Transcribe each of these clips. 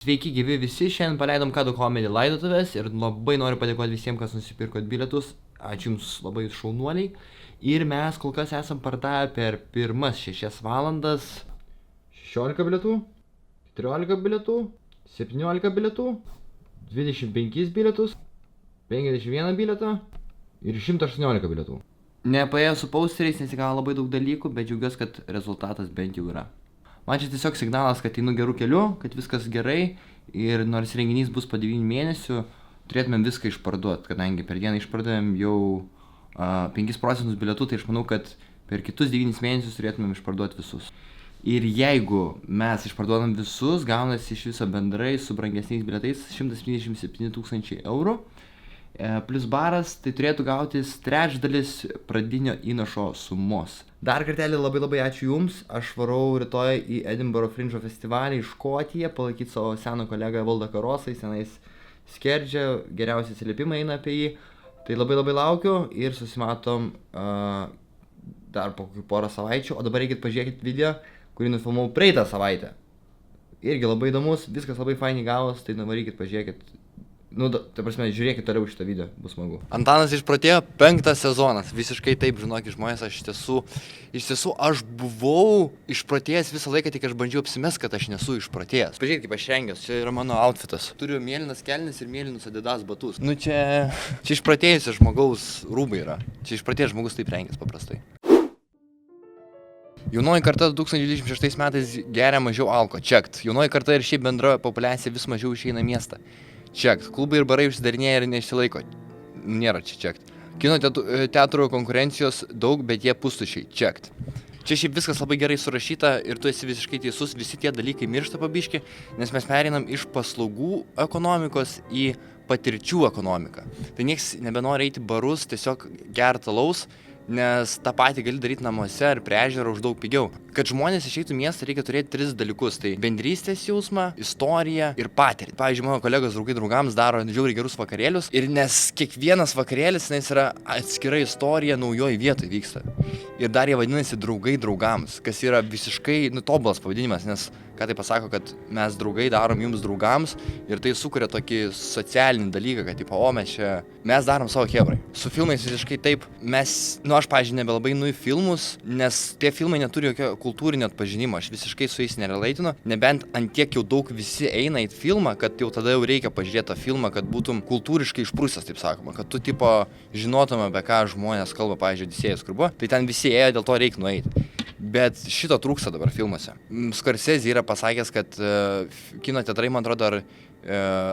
Sveiki gyvi visi, šiandien paleidom Kado Comedy laidotuvės ir labai noriu padėkoti visiems, kas nusipirkot bilietus. Ačiū Jums labai šaunuoliai. Ir mes kol kas esam pardavę per pirmas 6 valandas 16 bilietų, 14 bilietų, 17 bilietų, 25 bilietus, 51 bilietą ir 118 bilietų. Nepaėjo su posteriais, nesigavo labai daug dalykų, bet džiaugiuosi, kad rezultatas bent jau yra. Man čia tiesiog signalas, kad einu gerų kelių, kad viskas gerai ir nors renginys bus po 9 mėnesių, turėtumėm viską išparduoti, kadangi per dieną išpardavėm jau 5% bilietų, tai aš manau, kad per kitus 9 mėnesius turėtumėm išparduoti visus. Ir jeigu mes išparduodam visus, gaunasi iš viso bendrai su brangesniais bilietais 157 000 eurų. Plus baras, tai turėtų gautis trečdalis pradinio įnašo sumos. Dar kartelį labai ačiū Jums, aš varau rytoj į Edinburgh Fringe festivalį į Škotiją, palaikyti savo seną kolegą Valdą Karosą, jis tenais skerdžia, geriausi atsiliepimai eina apie jį. Tai labai laukiu ir susimatom dar po porą savaičių, o dabar reikit pažiūrėkit video, kurį nufilmavau praeitą savaitę. Irgi labai įdomus, viskas labai fainiai gavos, tai nuvarykit, pažiūrėkit. Ta prasme, žiūrėkit toliau šitą video, bus smagu. Antanas išprotėjo 5 sezonas, visiškai taip, žinokit žmonės, aš iš tiesų aš buvau išprotėjęs visą laiką, tik aš bandžiau apsimest, kad aš nesu išprotėjęs. Pažiūrėkit, kaip aš rengiuosi, čia yra mano outfitas. Turiu mėlynas kelnes ir mėlynus Adidas batus. Nu čia išprotėjusio žmogaus rūbai yra, čia išprotėjęs žmogus taip rengiasi paprastai. Jaunoji karta 2026 metais geria mažiau alko, čekt. Jaunoji karta ir šiaip bendra populiacija vis mažiau išeina į miestą. Čekt. Klubai ir barai užsidarinėja ir neišsilaiko. Nėra čia čekt. Kino teatro konkurencijos daug, bet jie pustušiai. Čekt. Čia šiaip viskas labai gerai surašyta ir tu esi visiškai teisus, visi tie dalykai miršta pabiški, nes mes pereinam iš paslaugų ekonomikos į patirčių ekonomiką. Tai nieks nebenori eiti barus, tiesiog gerti alaus, nes tą patį gali daryti namuose ar prie ežero už daug pigiau. Kad žmonės išeitų į miestą, reikia turėti 3 dalykus. Tai bendrystės jausmą, istoriją ir patirtį. Pavyzdžiui, mano kolegos draugai draugams daro žiauriai gerus vakarėlius ir nes kiekvienas vakarėlis yra atskira istorija naujoje vietoje vyksta. Ir dar jie vadinasi draugai draugams, kas yra visiškai tobulas pavadinimas, nes ką tai pasako, kad mes draugai darom jums draugams ir tai sukuria tokį socialinį dalyką, kad mes darom savo chebrai. Su filmais visiškai taip, aš pavyzdžiui nebelabai į filmus, nes tie filmai neturi jokio kultūrinio atpažinimo, aš visiškai su jais nerelaitinu, nebent ant tiek jau daug visi eina į filmą, kad jau tada jau reikia pažiūrėti tą filmą, kad būtum kultūriškai išprusęs, taip sakoma, kad tu žinotum, apie ką žmonės kalba, pavyzdžiui, Odisėjus, kur buvo, tai ten visi ėjo, dėl to reikia nueiti. Bet šito trūksta dabar filmuose. Scorsese yra pasakęs, kad kino teatrai, man atrodo,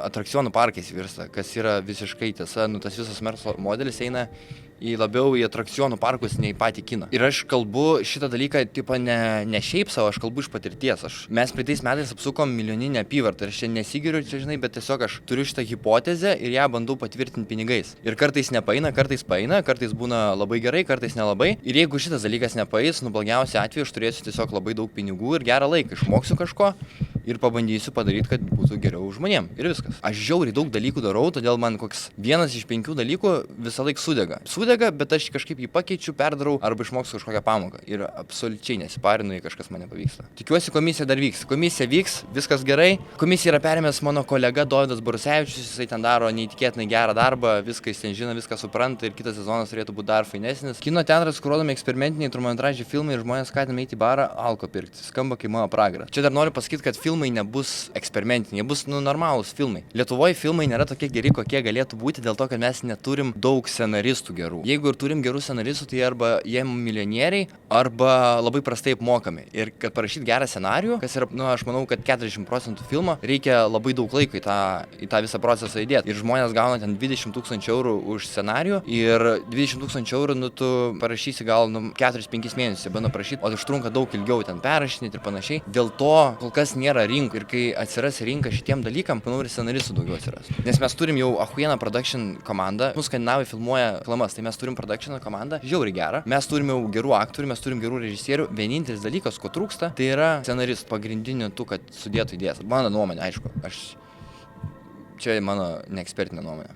atrakcionų parkais virsta, kas yra visiškai tiesa, tas visas verslo modelis eina labiau į atrakcionų parkus, nei į patį kiną. Ir aš kalbu šitą dalyką, ne šiaip savo, aš kalbu iš patirties. Mes praeitais metais apsukom milijoninę apyvartą ir aš čia nesigiriu, bet tiesiog aš turiu šitą hipotezę ir ją bandau patvirtinti pinigais. Ir kartais nepaeina, kartais paeina, kartais būna labai gerai, kartais nelabai. Ir jeigu šitas dalykas nepaeis, blogiausiu atveju aš turėsiu tiesiog labai daug pinigų ir gerą laiką, išmoksiu kažko ir pabandysiu padaryti, kad būtų geriau žmonėm. Ir viskas. Aš žiauriai daug dalykų darau, todėl man koks 1 iš 5 dalykų visą laiką sudega, bet aš kažkaip jį pakeičiu, perdarau arba išmoksiu kažkokią pamoką. Ir absoliučiai nesiparinu, jei kažkas man nepavyksta. Tikiuosi, komisija dar vyks. Komisija vyks, viskas gerai. Komisija yra perėmęs mano kolega Dovydas Borusevičius, jisai ten daro neįtikėtinai gerą darbą, viską jis ten žino, viską supranta ir kitas sezonas turėtų būti dar fainesnis. Kino teatras, kur rodomi eksperimentiniai trumpametražiai filmai ir žmonės skatinami eiti į barą, alko pirkti. Skamba kaip mano pragaras. Čia dar noriu pasakyti, kad filmai nebus eksperimentiniai, jie bus normalūs filmai. Lietuvoje filmai nėra tokie geri, kokie galėtų būti, dėl to, kad mes neturim daug scenaristų gerų. Jeigu ir turim gerų scenaristų, tai arba jie milijonieriai, arba labai prastai apmokami. Ir kad parašyti gerą scenarijų, kas yra, aš manau, kad 40% filmo, reikia labai daug laiko į tą visą procesą įdėti. Ir žmonės gauna ten 20 000 eurų už scenarijų ir 20 000 eurų, tu parašysi gal 4-5 mėnesius, bando parašyti, o užtrunka daug ilgiau ten perrašinėti ir panašiai. Dėl to kol kas nėra rinkų ir kai atsiras rinka šitiem dalykam, manau, ir scenaristų daugiau atsiras. Nes mes turim jau ahujieną production komandą, mūsų skandinavai filmuoja reklamas, tai mes turim production komandą, žiauriai gerą. Mes turime jau gerų aktorių, mes turim gerų režisierių. Vienintelis dalykas, ko trūksta, tai yra scenaristų pagrindinių tų, kad sudėtų idėjas. Mano nuomonė, aišku, čia mano neekspertinė nuomonė.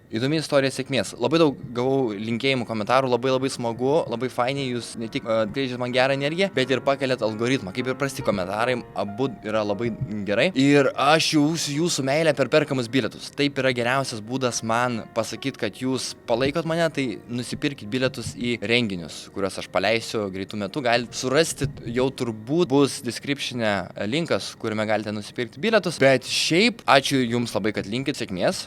Įdomi istorija sėkmės. Labai daug gavau linkėjimų komentarų, labai smagu, labai fainiai, jūs ne tik atskleidžiat man gerą energiją, bet ir pakeliat algoritmą. Kaip ir prasti komentarai, abu yra labai gerai. Ir aš jausiu jūsų meilę per perkamus bilietus. Taip yra geriausias būdas man pasakyti, kad jūs palaikot mane, tai nusipirkit bilietus į renginius, kuriuos aš paleisiu greitų metų. Galite surasti, jau turbūt bus description'e linkas, kuriame galite nusipirkti bilietus. Bet šiaip, ačiū jums labai, kad linkit sėkmės.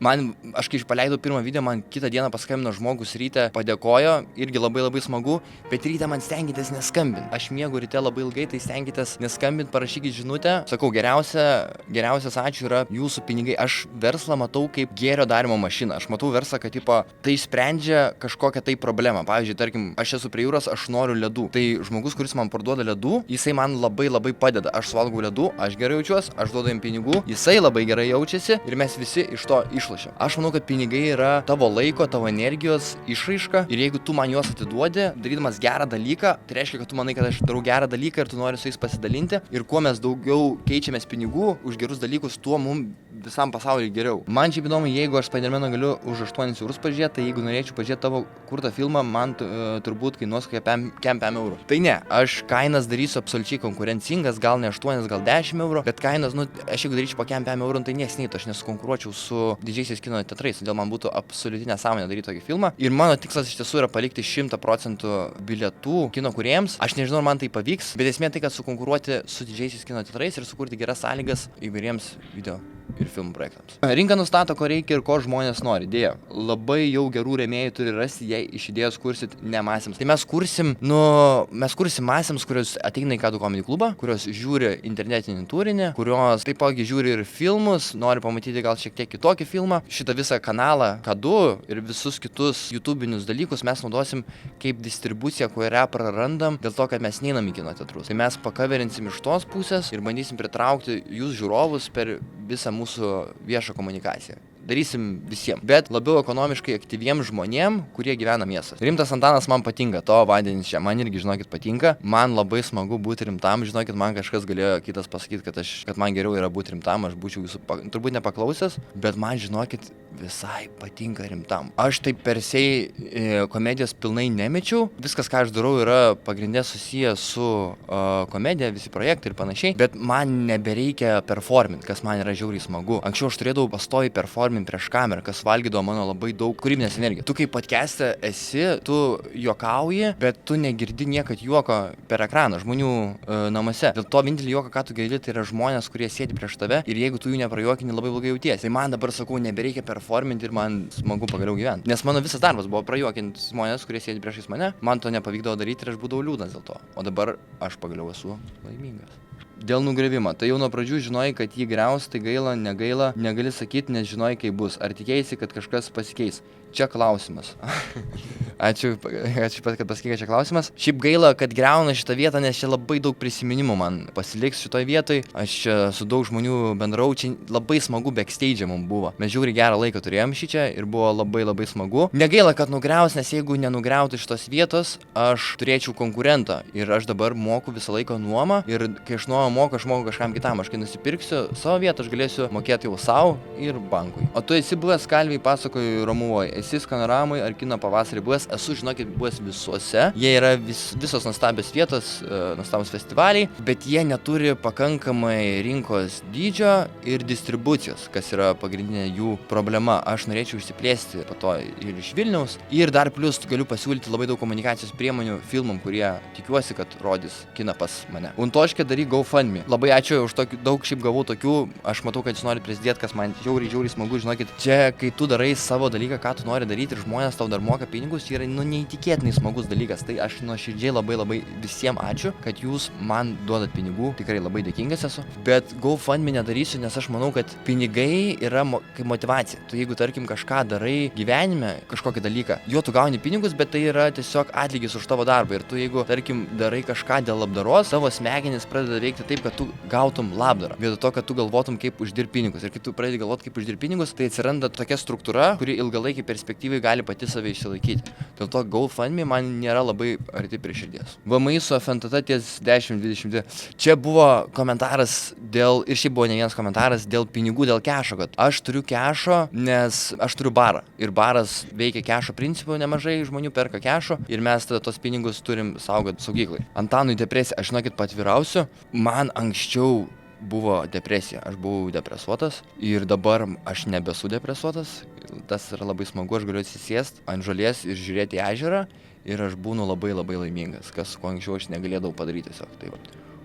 Aš kai paleidau pirmą video, man kitą dieną paskambino žmogus ryte, padėkojo, irgi labai smagu, bet ryte man stenkitės neskambinti. Aš miegu ryte labai ilgai, tai stenkitės neskambinti, parašykit žinutę. Sakau, geriausias ačiū yra jūsų pinigai. Aš verslą matau kaip gėrio darimo mašiną. Aš matau verslą, kad tai sprendžia kažkokią tai problemą. Pavyzdžiui, tarkim, aš esu prie jūros, aš noriu ledų. Tai žmogus, kuris man parduoda ledų, jisai man labai padeda. Aš suvalgau ledų, aš gerai jaučiuosi, aš duodu jam pinigų, jisai labai gerai jaučiasi ir mes visi iš to išlošiam. Aš manau, kad pinigai yra tavo laiko, tavo energijos išraiška ir jeigu tu man juos atiduodi, darydamas gerą dalyką, tai reiškia, kad tu manai, kad aš darau gerą dalyką ir tu nori su jais pasidalinti ir kuo mes daugiau keičiamės pinigų už gerus dalykus, tuo mums visam pasauliui geriau. Man šiaip įdomu, jeigu aš Spider-Maną galiu už 8 eurus pažiūrėti, tai jeigu norėčiau pažiūrėti tavo kurtą filmą, man turbūt kainuos kem 5 eurų. Tai ne, aš kainas darysiu absoliučiai konkurencingas, gal ne 8, gal 10 eurų, bet kainas, aš jeigu daryčiau po kem 5 eurų, tai nieks neįtų, aš nesukonkuruočiau su didžiaisiais kino teatrais, todėl man būtų absoliuti nesąmonė daryti tokį filmą. Ir mano tikslas iš tiesų yra palikti 100% bilietų kino kūrėjams. Aš nežinau, ar man tai pavyks, bet esmė tai, kad sukonkuruoti su didžiaisiais kino teatrais ir sukurti geras sąlygas įvairiems video ir filmų projektams. Rinka nustato, ko reikia ir ko žmonės nori. Dėja, labai jau gerų rėmėjų turi rasti, jei iš idėjos kursit ne masėms. Tai mes kursim masėms, kurios ateina į Kadų Comedy klubą, kurios žiūri internetinį turinį, kurios taipogi žiūri ir filmus, nori pamatyti gal šiek tiek kitokį filmą. Šitą visą kanalą Kadų ir visus kitus YouTube'inius dalykus mes naudosim kaip distribuciją, kurią prarandam dėl to, kad mes neinam į kino teatrus. Tai mes pakaverinsim iš tos pusės ir bandysim pritraukti jūs žiūrovus per visą mūsų viešą komunikaciją. Darysim visiems, bet labiau ekonomiškai aktyviems žmonėm, kurie gyvena miestuose. Rimtas Antanas man patinka, to vandenis čia man irgi, žinokit, patinka. Man labai smagu būti rimtam, žinokit, man kažkas galėjo kitas pasakyti, kad man geriau yra būti rimtam, aš būčiau jūsų turbūt nepaklausęs, bet man, žinokit, visai patinka rimtam. Aš taip persiai komedijos pilnai nemečiau, viskas, ką aš darau, yra pagrindė susiję su komedija, visi projektai ir panašiai, bet man nebereikia performint, kas man yra žiauriai smagu. Anksčiau aš turėdavau pastoviai performint prieš kamerą, kas valgydavo mano labai daug kūrybinės energijos. Tu kaip podcast'e esi, tu juokauji, bet tu negirdi niekad juoko per ekraną žmonių namuose. Dėl to vienintelį juoką, ką tu girdi, tai yra žmonės, kurie sėdi prieš tave ir jeigu tu jų neprajuokini, labai blogai jautiesi. Tai man dabar, sakau, nebereikia performinti ir man smagu pagaliau gyventi. Nes mano visas darbas buvo prajuokinti žmonės, kurie sėdi priešais mane. Man to nepavykdavo daryti ir aš būdavau liūdnas dėl to. O dabar aš pagaliau esu laimingas. Dėl nugriovimo. Tai jau nuo pradžių žinojai, kad jį griaus, tai gaila, negaila, negali sakyti, nes žinojai, kaip bus. Ar tikėjai, kad kažkas pasikeis? Čia klausimas. Ačiū, kad pasakė, čia klausimas. Šiaip gaila, kad griauna šitą vietą, nes čia labai daug prisiminimų man pasiliks šitoj vietoj. Aš čia su daug žmonių bendrau, čia labai smagu backstage mums buvo. Mes žiūri gerą laiką turėjom šičia ir buvo labai smagu. Negaila, kad nugriaus, nes jeigu nenugriautų šitos vietos, aš turėčiau konkurentą ir aš dabar moku visą laiką nuomą ir kai aš nuomą moku, aš moku kažkam kitam. Aš kai nusipirksiu savo vietą, aš galėsiu mokėti jau savo ir bankui. O tu esi buvęs Kalviai, pasakoju, Romuvoje. Esi Skanoramui ar Kino pavasarį buvęs, esu, žinokit, buvęs visuose. Jie yra visos nuostabios vietos, nuostabus festivaliai, bet jie neturi pakankamai rinkos dydžio ir distribucijos, kas yra pagrindinė jų problema. Aš norėčiau išsiplėsti po to ir iš Vilniaus. Ir dar plus galiu pasiūlyti labai daug komunikacijos priemonių filmam, kurie tikiuosi, kad rodys kiną pas mane. Untoškė daryk GoFundMe. Labai ačiū už tokį, daug šiaip gavau tokių, aš matau, kad jūs norite prisidėti, kas man žiauriai smagu, žinokit. Čia, kai tu darai savo dalyką, ką tu nori daryti ir žmonės tau dar moka pinigus, yra neįtikėtinai smagus dalykas. Tai aš nuoširdžiai labai visiems ačiū, kad jūs man duodat pinigų, tikrai labai dėkingas esu. Bet GoFundMe nedarysiu, nes aš manau, kad pinigai yra kaip motyvacija. Tu jeigu, tarkim, kažką darai gyvenime, kažkokį dalyką, jo tu gauni pinigus, bet tai yra tiesiog atlygis už tavo darbą. Ir tu, jeigu, tarkim, darai kažką dėl labdaros, tavo smegenys pradeda veikti taip, kad tu gautum labdarą. Vietoj to, kad tu galvotum, kaip uždirbti pinigus. Ir kai tu pradedi galvoti, kaip uždirbti pinigus, tai atsiranda tokia struktūra, kuri ilgalaikį perspektyvai gali pati save išsilaikyti. Dėl to GoFundMe man nėra labai arti prie širdies. VMI su FNTT ties 10-22. Čia buvo komentaras dėl, ir šiaip buvo ne vienas komentaras, dėl pinigų, dėl kešo, kad aš turiu kešo, nes aš turiu barą. Ir baras veikia kešo principu, nemažai žmonių perka kešo ir mes tada tos pinigus turim saugoti saugyklai. Antanui depresija, aš žinokit patvirausiu, man anksčiau buvo depresija, aš buvau depresuotas ir dabar aš nebesu depresuotas, tas yra labai smagu, aš galiu atsisėsti ant žolės ir žiūrėti į ežerą ir aš būnu labai laimingas, kas ko anksčiau aš negalėdavau padaryti tiesiog. Tai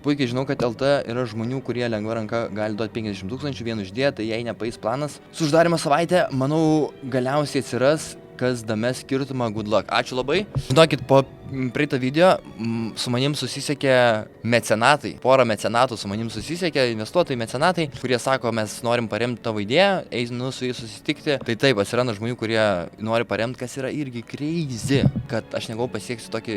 puikiai žinau, kad LT yra žmonių, kurie lengva ranka gali duoti 50 000, vien uždėję, tai jei nepaeis planas. Su uždarimo savaitę, manau, galiausiai atsiras, kas dame skirtumą, good luck. Ačiū labai. Žinokit, po praeitą video su manim susisiekė mecenatai, porą mecenatų su manim susisiekė, investuotojai mecenatai, kurie sako, mes norim paremti tavo idėją, einu su jais susitikti. Tai taip, atsiranda žmonių, kurie nori paremti, kas yra irgi crazy, kad aš negau pasieksiu tokį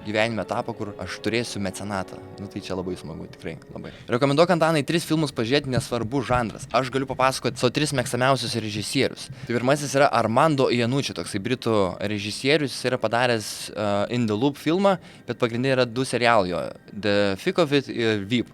gyvenime etapą, kur aš turėsiu mecenatą. Nu tai čia labai smagu, tikrai labai. Rekomenduok Antanai 3 filmus pažiūrėti, nesvarbu žanras. Aš galiu papasakoti savo 3 mėgstamiausius režisierius. Tai pirmasis yra Armando Iannucci, toksai britų režisierius, jis yra padaręs In the Loop filmą, bet pagrindai yra 2 serialai jo, The Thick of It ir Veep.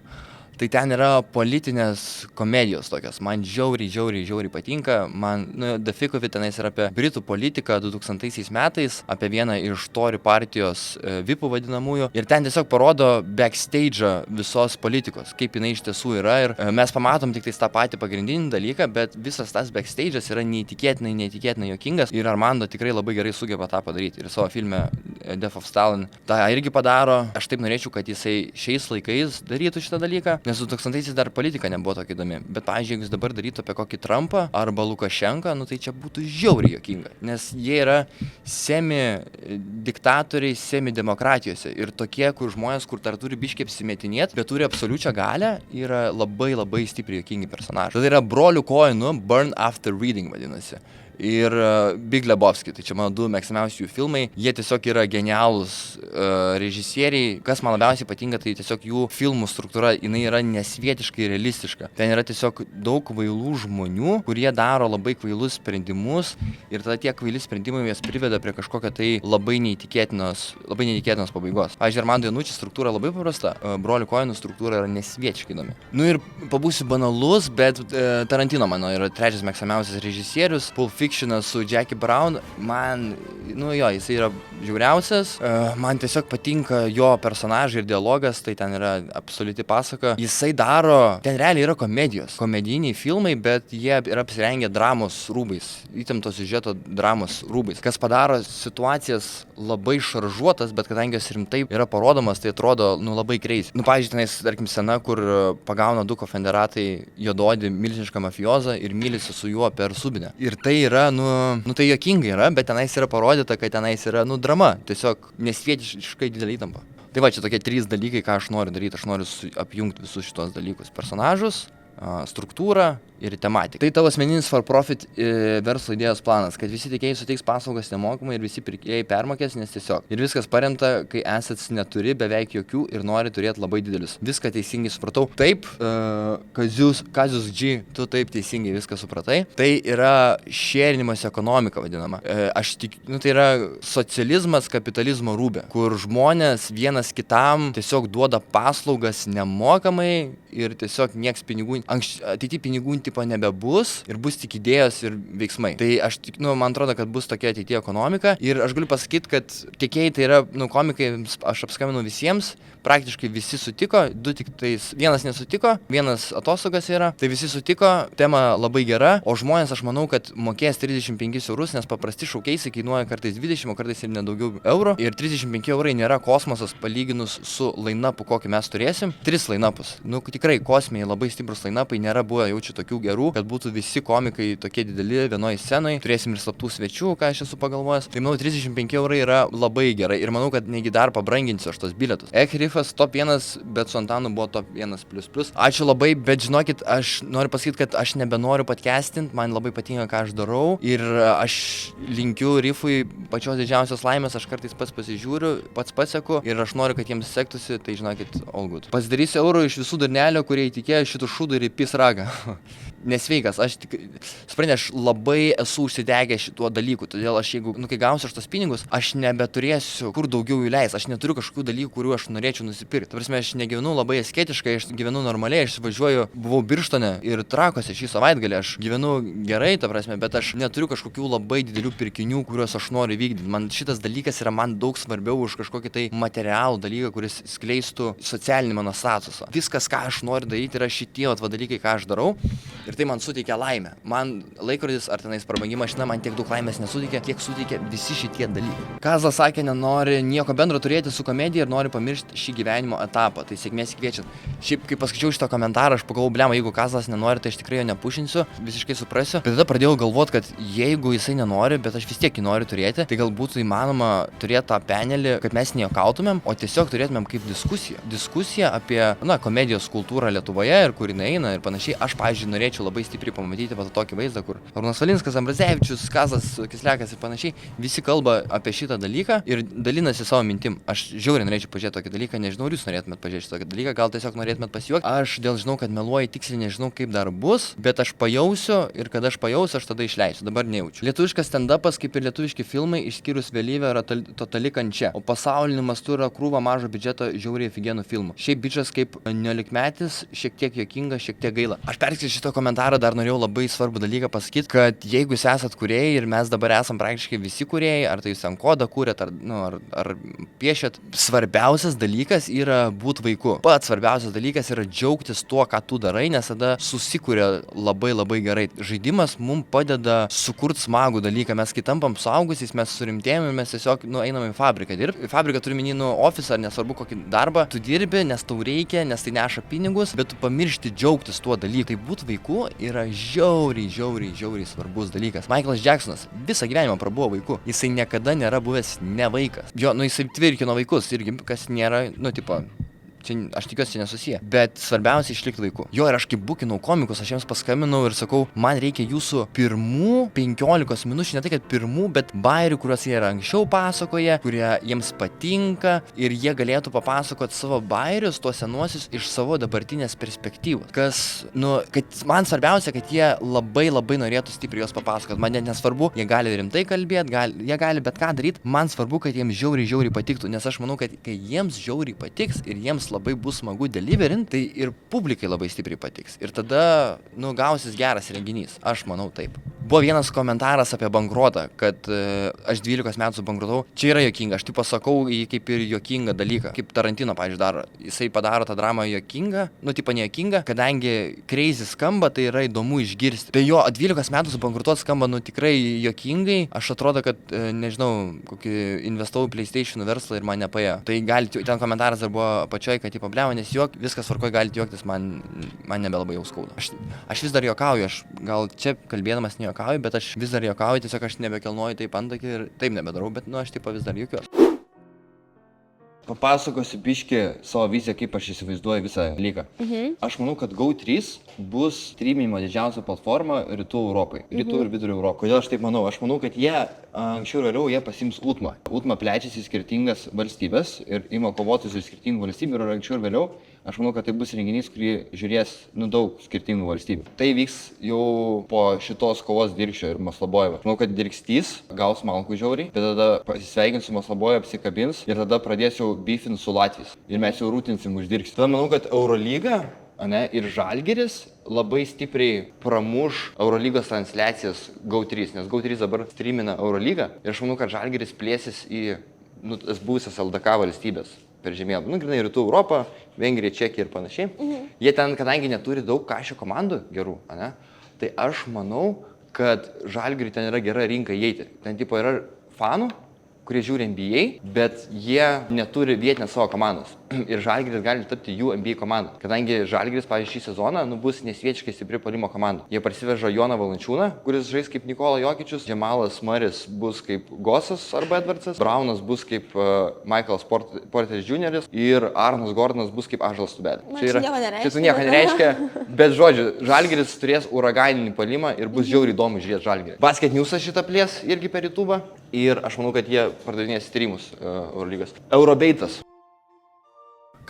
Tai ten yra politinės komedijos tokios, man žiauriai patinka, man, The Thick of It tenais yra apie britų politiką 2000 metais, apie vieną iš Tory partijos vipų vadinamųjų, ir ten tiesiog parodo backstage'ą visos politikos, kaip jinai iš tiesų yra, ir mes pamatom tik tą patį pagrindinį dalyką, bet visas tas backstage'as yra neįtikėtinai juokingas, ir Armando tikrai labai gerai sugeba tą padaryti, ir savo filme Death of Stalin tą irgi padaro. Aš taip norėčiau, kad jisai šiais laikais darytų šitą dalyką, nes 2000-aisiais dar politika nebuvo tokia įdomi. Bet, pavyzdžiui, jeigu jis dabar darytų apie kokį Trumpą arba Lukašenką, nu tai čia būtų žiauriai juokinga. Nes jie yra semi-diktatoriai, semi-demokratijose. Ir tokie, kur žmonės, kur dar turi biškį apsimetinėti, bet turi absoliučią galią, yra labai stipriai juokingi personažai. Tai yra brolių Coenų, Burn After Reading vadinasi. Ir Big Lebowski, tai čia mano 2 mėgstamiausi jų filmai, jie tiesiog yra genialūs režisieriai. Kas man labiausiai patinka, tai tiesiog jų filmų struktūra, jinai yra nesvietiškai realistiška. Ten yra tiesiog daug kvailų žmonių, kurie daro labai kvailus sprendimus, ir tada tie kvaili sprendimai jas priveda prie kažkokio tai labai neįtikėtinos pabaigos. Pavyzdžiui, Armando Iannucci struktūra labai paprasta, brolių Coenų struktūra yra nesvietiškai įdomi. Nu ir pabūsiu banalus, bet Tarantino mano yra 3 mėgstamiausias režisierius. Pulp Fictionas su Jackie Brown, man, nu jo, jisai yra žiauriausias, man tiesiog patinka jo personažai ir dialogas, tai ten yra absoliuti pasaka. Jisai daro, ten realiai yra komedijos, komediniai filmai, bet jie yra apsirengę dramos rūbais, įtempto siužeto dramos rūbais, kas padaro situacijas labai šaržuotas, bet kadangi jos rimtai yra parodomas, tai atrodo, nu, labai crazy. Nu, pavyzdžiui, tenais, tarkim, scena, kur pagauna 2 konfederatai juododį milžinišką mafiozą ir mylisi su juo per subinę. Ir tai yra, nu tai juokingai yra, bet tenais yra parodyta, kad tenais yra, drama, tiesiog nesvietiškai didelė įtampa. Tai va, čia tokie 3 dalykai, ką aš noriu daryti. Aš noriu apjungti visus šitos dalykus: personažus, struktūrą ir tematiką. Tai tavo asmeninis for profit verslo idėjos planas, kad visi tiekėjai suteiks paslaugas nemokamai ir visi pirkėjai permokės, nes tiesiog. Ir viskas paremta, kai assets neturi beveik jokių ir nori turėti labai didelius. Viską teisingai supratau. Taip, Kazius G, tu taip teisingai viską supratai. Tai yra šėrinimas ekonomika vadinama. Tai yra socializmas kapitalizmo rūbė, kur žmonės vienas kitam tiesiog duoda paslaugas nemokamai ir tiesiog nieks pinigų, ateityje pinigų tipo nebebus ir bus tik idėjos ir veiksmai. Tai aš tik, man atrodo, kad bus tokia ateityje ekonomika, ir aš galiu pasakyti, kad tiekėjai tai yra, komikai, aš apskambinau visiems, praktiškai visi sutiko, 2 tik tais, vienas nesutiko, vienas atostogas yra, tai visi sutiko, tema labai gera, o žmonės, aš manau, kad mokės 35 eurus, nes paprasti šaukeisai kainuoja kartais 20, o kartais ir nedaugiau eurų, ir 35 eurai nėra kosmosas palyginus su line-upu, kokį mes turėsim. 3 line-upus, tikrai kosminiai labai stiprus line-upai nėra buvę jaučiu tokių gerų, kad būtų visi komikai tokie dideli vienoje scenoje, turėsim ir slaptų svečių, ką aš esu pagalvojęs. Tai manau 35 eurai yra labai gerai ir manau, kad negi dar pabranginsiu aš tos bilietus. Rifas top 1, bet su Antanu buvo top 1++. Ačiū labai, bet žinokit, aš noriu pasakyti, kad aš nebenoriu podcastinti, man labai patinka, ką aš darau ir aš linkiu Rifui pačios didžiausios laimės, aš kartais pats pasižiūriu, pats paseku ir aš noriu, kad jiems sektųsi, tai žinokit, all good. Pasidarysiu eurų iš visų durnelio, kurie įtikėjo šitų šūdų ir įpis ragą. Nesveikas, aš tik, suprantate, aš labai esu užsidegęs šituo dalyku, todėl aš jeigu, kai gausiu aš tos pinigus, aš nebeturėsiu kur daugiau jų leis, aš neturiu kažkokių dalykų, kurių aš norėčiau nusipirkti. Ta prasme, aš negyvenu labai asketiškai, aš gyvenu normaliai, aš važiuoju, buvau Birštone ir Trakuose šį savaitgalį, aš gyvenu gerai, ta prasme, bet aš neturiu kažkokių labai didelių pirkinių, kuriuos aš noriu vykdyti. Man šitas dalykas yra man daug svarbiau už kažkokį tai materialų dalyką, kuris skleistų socialinį mano statusą. Viskas, ką aš noriu daryti, yra šitie dalykai, ką aš darau. Ir tai man suteikia laimę. Man laikrodis ar tenais prabangi mašina man tiek daug laimės nesuteikia, kiek suteikia visi šitie dalykai. Kazas sakė, nenori nieko bendro turėti su komedija ir nori pamiršti šį gyvenimo etapą. Tai sėkmės kviečiat. Šiaip, kai paskaičiau šitą komentarą, aš pagalvojau, blema, jeigu Kazas nenori, tai aš tikrai jo nepušinsiu, visiškai suprasiu. Bet tada pradėjau galvoti, kad jeigu jisai nenori, bet aš vis tiek jį noriu turėti, tai gal būtų įmanoma turėti tą penelį, kad mes nejuokautumėm, o tiesiog turėtumėm kaip diskusiją. Diskusija apie, komedijos kultūrą Lietuvoje ir kur jinai eina ir panašiai. Aš, pavyzdžiui, norėčiau labai stipriai pamatyti tokį vaizdą, kur Arūnas Valinskas, Ambrazevičius, Kazas Kislekas ir panašiai, visi kalba apie šitą dalyką ir dalinasi savo mintim. Aš žiauriai norėčiau pažiūrėti tokį dalyką, nežinau, ar jūs norėtumėt pažiūrėti tokį dalyką, gal tiesiog norėtumėt pasijuokti. Aš žinau, kad meluoju tiksliai, nežinau, kaip dar bus, bet aš pajausiu ir kada aš pajausiu, aš tada išleisiu, dabar nejaučiu. Lietuviškas stand-upas, kaip ir lietuviški filmai, išskyrus Vėlyvę, yra totali kančia, o pasauliniu mastu yra krūva mažo biudžeto žiauriai figenų filmų. Šiaip bičas kaip neolikmetis, šiek tiek juokinga, šiek tiek gaila. Aš perskaičiau šitą komentarą, dar norėjau labai svarbų dalyką pasakyti, kad jeigu jūs esat kūrėjai ir mes dabar esam praktiškai visi kūrėjai, ar tai jūs ant kodą kūrėt, ar piešėt, svarbiausias dalykas yra būti vaiku. Pats svarbiausias dalykas yra džiaugtis tuo, ką tu darai, nes tada susikūrė labai gerai. Žaidimas mums padeda sukurti smagų dalyką. Mes kai tampam suaugusiais, mes surimtėjame ir mes tiesiog einame į fabriką dirbti. Į fabriką turiu minį ofisą, nesvarbu kokį darbą, tu dirbi, nes tau reikia, nes tai neša pinigus, bet tu pamiršti džiaugtis tuo dalyku. Tai būti vaiku yra žiauriai svarbus dalykas. Michaelas Jacksonas visą gyvenimą prabuvo vaiku. Jisai niekada nėra buvęs ne vaikas. Jo, jisai tvirkino vaikus irgi, kas nėra, čia, aš tikiuosi, čia nesusiję. Bet svarbiausia išlikti vaiku. Jo, ir aš kaip bukinau komikus, aš jiems paskambinau ir sakau, man reikia jūsų pirmų 15 minučių, ne tai kad pirmų, bet bairių, kuriuos jie yra anksčiau pasakoja, kurie jiems patinka ir jie galėtų papasakoti savo bairius, tuos senuosius, iš savo dabartinės perspektyvos. Kas, kad man svarbiausia, kad jie labai norėtų stipriai juos papasakoti. Man net nesvarbu, jie gali rimtai kalbėti, jie gali bet ką daryti. Man svarbu, kad jiems žiauriai patiktų, nes aš manau, kad kai jiems žiauriai patiks ir jiems labai bus smagu deliverint, tai ir publikai labai stipriai patiks. Ir tada, gausis geras renginys. Aš manau taip. Buvo vienas komentaras apie bankrotą, kad aš 12 metų subankrutau. Čia yra juokinga, aš tai pasakau į kaip ir juokingą dalyką. Kaip Tarantino, pavyzdžiui, daro. Jisai padaro tą dramą juokingą, nejuokingą, kadangi crazy skamba, tai yra įdomu išgirsti. Tai jo 12 metų subankrutuot skamba, tikrai juokingai. Aš atrodo, kad, nežinau, kokį investavau PlayStation verslą ir man nepaėjo. Tai ten komentaras dar buvo apačioj, kad problema, nes viskas tvarkoj, galite juoktis, man nebelabai jau skauda. Aš vis dar juokauju, aš gal čia kalbėdamas nejuokauju, bet aš vis dar juokauju, tiesiog aš nebekelnuoju taip antakį ir taip nebedarau, bet aš taip vis dar juokiuosi. Papasakosiu biškį savo viziją, kaip aš įsivaizduoju visą dalyką. Aš manau, kad GO3 bus streaminimo didžiausia platforma Rytų Europai. Rytų ir Vidurio Europai. Kodėl aš taip manau? Aš manau, kad jie anksčiau ir vėliau jie pasiims UTMA. UTMA plečiasi į skirtingas valstybės ir ima kovotis iš skirtingų valstybių ir anksčiau ir vėliau. Aš manau, kad tai bus renginys, kurį žiūrės daug skirtingų valstybių. Tai vyks jau po šitos kovos Dirkščio ir Maslabojevo. Aš manau, kad Dirkstys gaus malkų žiauriai, bet tada pasisveikins su Maslabojevu, apsikabins ir tada pradės jau beefint su Latvijos. Ir mes jau rūtinsim už Dirkstį. Tada manau, kad Eurolyga ir Žalgiris labai stipriai pramuš Eurolygos transliacijas GO3, nes GO3 dabar streamina Eurolygą ir aš manau, kad Žalgiris plėsis į buvusias LDK valstybės per žemėlapį. Grynai Rytų Europą, Vengrija, Čekija ir panašiai. Jie ten, kadangi neturi daug kašio komandų gerų, tai aš manau, kad Žalgiriui ten yra gera rinka įeiti. Ten yra fanų, kurie žiūri NBA, bet jie neturi vietinės savo komandos. ir Žalgiris gali tapti jų NBA komanda. Kadangi Žalgiris, pavyzdžiui, šį sezoną bus nesvietiškai stipri puolimo komanda. Jie parsiveža Joną Valančiūną, kuris žais kaip Nikola Jokičius, Džemalas Maris bus kaip Gosas arba Edvardsas, Braunas bus kaip Michaelas Porteris Jr. ir Arnas Gordonas bus kaip Ąžuolas Tubelis. Čia nieko nereiškia, bet žodžiu, Žalgiris turės uraganinį puolimą ir bus žiauriai įdomu žiūrėti Žalgirį. Basket News'as šitą plės irgi per YouTube ir aš manau, kad jie pardavinės streamus Eurolygos. Eurobeitas.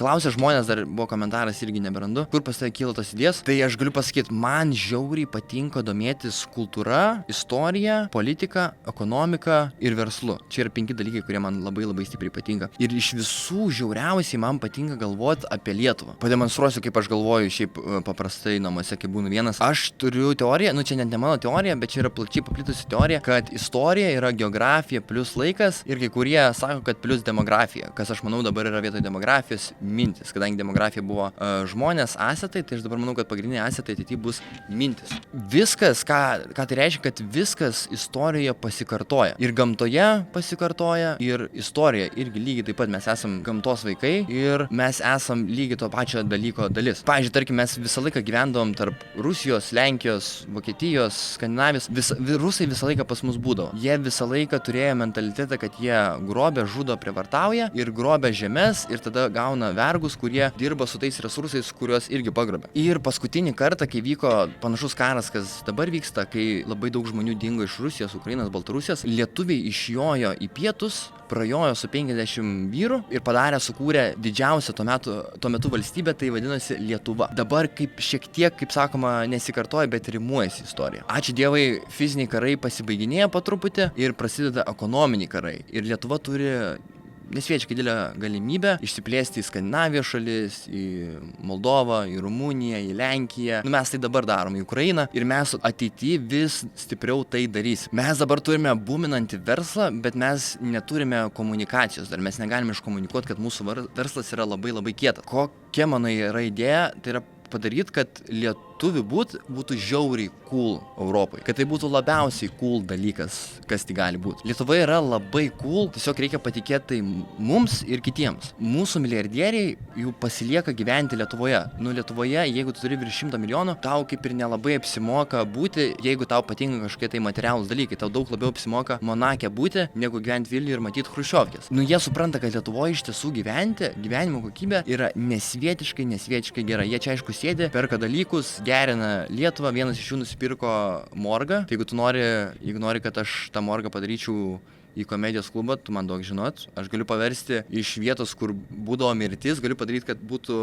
Klausė žmonės, dar buvo komentaras irgi neberandu, kur pas tave kyla tos idėjos. Tai aš galiu pasakyti, man žiauriai patinka domėtis kultūra, istorija, politika, ekonomika ir verslu. Čia yra 5 dalykai, kurie man labai labai stipriai patinka. Ir iš visų žiauriausiai man patinka galvoti apie Lietuvą. Pademonstruosiu, kaip aš galvoju šiaip paprastai namuose, kai būnu vienas. Aš turiu teoriją, čia net ne mano teorija, bet čia yra plačiai paplitusi teorija, kad istorija yra geografija plus laikas ir kai kurie sako, kad plus demografija, kas aš manau dabar yra vietoj demografijos mintis, kadangi demografija buvo žmonės, asetai, tai aš dabar manau, kad pagrindiniai asetai ateityje bus mintis. Viskas, ką tai reiškia, kad viskas istorijoje pasikartoja. Ir gamtoje pasikartoja, ir istorija irgi lygiai taip pat mes esam gamtos vaikai ir mes esam lygiai to pačio dalyko dalis. Pavyzdžiui, tarkim, mes visą laiką gyvendavom tarp Rusijos, Lenkijos, Vokietijos, Skandinavijos, rusai visą laiką pas mus būdavo. Jie visą laiką turėjo mentalitetą, kad jie grobia, žudo, prievartauja ir grobia žemes ir tada gauna vergus, kurie dirba su tais resursais, kuriuos irgi pagrobė. Ir paskutinį kartą, kai vyko panašus karas, kas dabar vyksta, kai labai daug žmonių dingo iš Rusijos, Ukrainos, Baltarusijos, lietuviai išjojo į pietus, prajojo su 50 vyrų ir sukūrė didžiausią tuo metu valstybę, tai vadinosi Lietuva. Dabar kaip šiek tiek, kaip sakoma, nesikartoja, bet rimuojasi istorija. Ačiū Dievai, fiziniai karai pasibaiginėja po truputį ir prasideda ekonominiai karai. Ir Lietuva turi nesvietiškai didelę galimybę išsiplėsti į Skandinavijos šalis, į Moldovą, į Rumuniją, į Lenkiją. Mes tai dabar darom į Ukrainą ir mes ateityje vis stipriau tai darysim. Mes dabar turime buminantį verslą, bet mes neturime komunikacijos. Dar mes negalime iškomunikuoti, kad mūsų verslas yra labai labai kietas. Kokia mano yra idėja, tai yra padaryti, kad lietuvių būtų žiauriai cool Europai. Kad tai būtų labiausiai cool dalykas, kas tai gali būti. Lietuva yra labai cool, tiesiog reikia patikėti tai mums ir kitiems. Mūsų milijardieriai jų pasilieka gyventi Lietuvoje. Lietuvoje, jeigu tu turi virš 100 milijonų, tau kaip ir nelabai apsimoka būti, jeigu tau patinka kažkokie tai materialūs dalykai. Tau daug labiau apsimoka Monake būti, negu gyventi Vilniuje ir matyti Chruščiovkes. Jie supranta, kad Lietuvoje iš tiesų gyvenimo kokybė yra nesvietiškai gera. Jie čia aišku sėdi, perka dalykus, gerina Lietuvą, vienas iš jų nusipirko morgą. Tai jeigu nori, kad aš tą morgą padaryčiau į komedijos klubą, tu man duok žinot, aš galiu paversti iš vietos, kur būdavo mirtis, galiu padaryti, kad būtų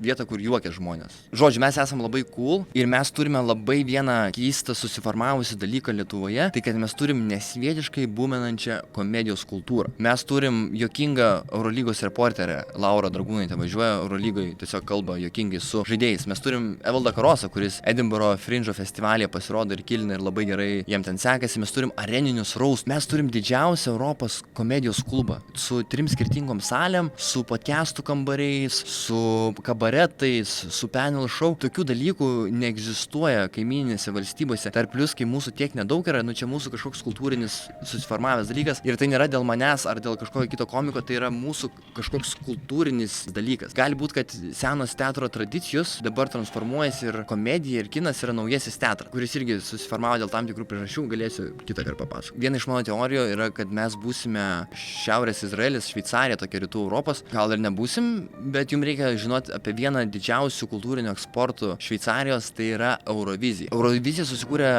vieta, kur juokia žmonės. Žodžiu, mes esame labai cool ir mes turime labai vieną keistą susiformavusi dalyką Lietuvoje, tai kad mes turim nesvietiškai buminančią komedijos kultūrą. Mes turim juokingą Eurolygos reporterę, Laura Dragūnaitė važiuoja Eurolygoje, tiesiog kalba juokingai su žaidėjais. Mes turim Evaldą Karosą, kuris Edinburgh Fringe festivalyje pasirodo ir kilina ir labai gerai jiem ten sekasi. Mes turim areninius raust, mes turim didžiausią Europos komedijos klubą su 3 skirtingom salėm, su podcastų kambariais, su kabaretais, su panel show. Tokių dalykų neegzistuoja kaimyninėse valstybėse. Dar plius, kai mūsų tiek nedaug yra, čia mūsų kažkoks kultūrinis susiformavęs dalykas. Ir tai nėra dėl manęs ar dėl kažkokio kito komiko, tai yra mūsų kažkoks kultūrinis dalykas. Gali būti, kad senos teatro tradicijos dabar transformuojasi ir komedija, ir kinas yra naujasis teatras, kuris irgi susiformavo dėl tam tikrų priežasčių, galėsiu kitą kartą papasakoti. Viena iš mano teorijų yra, kad mes būsime Šiaurės Izraelis, Šveicarija, tokia rytų Europos. Gal ir nebūsim, bet jums reikia žinoti apie vieną didžiausių kultūrinio eksportų Šveicarijos, tai yra Eurovizija. Eurovizija susikūrė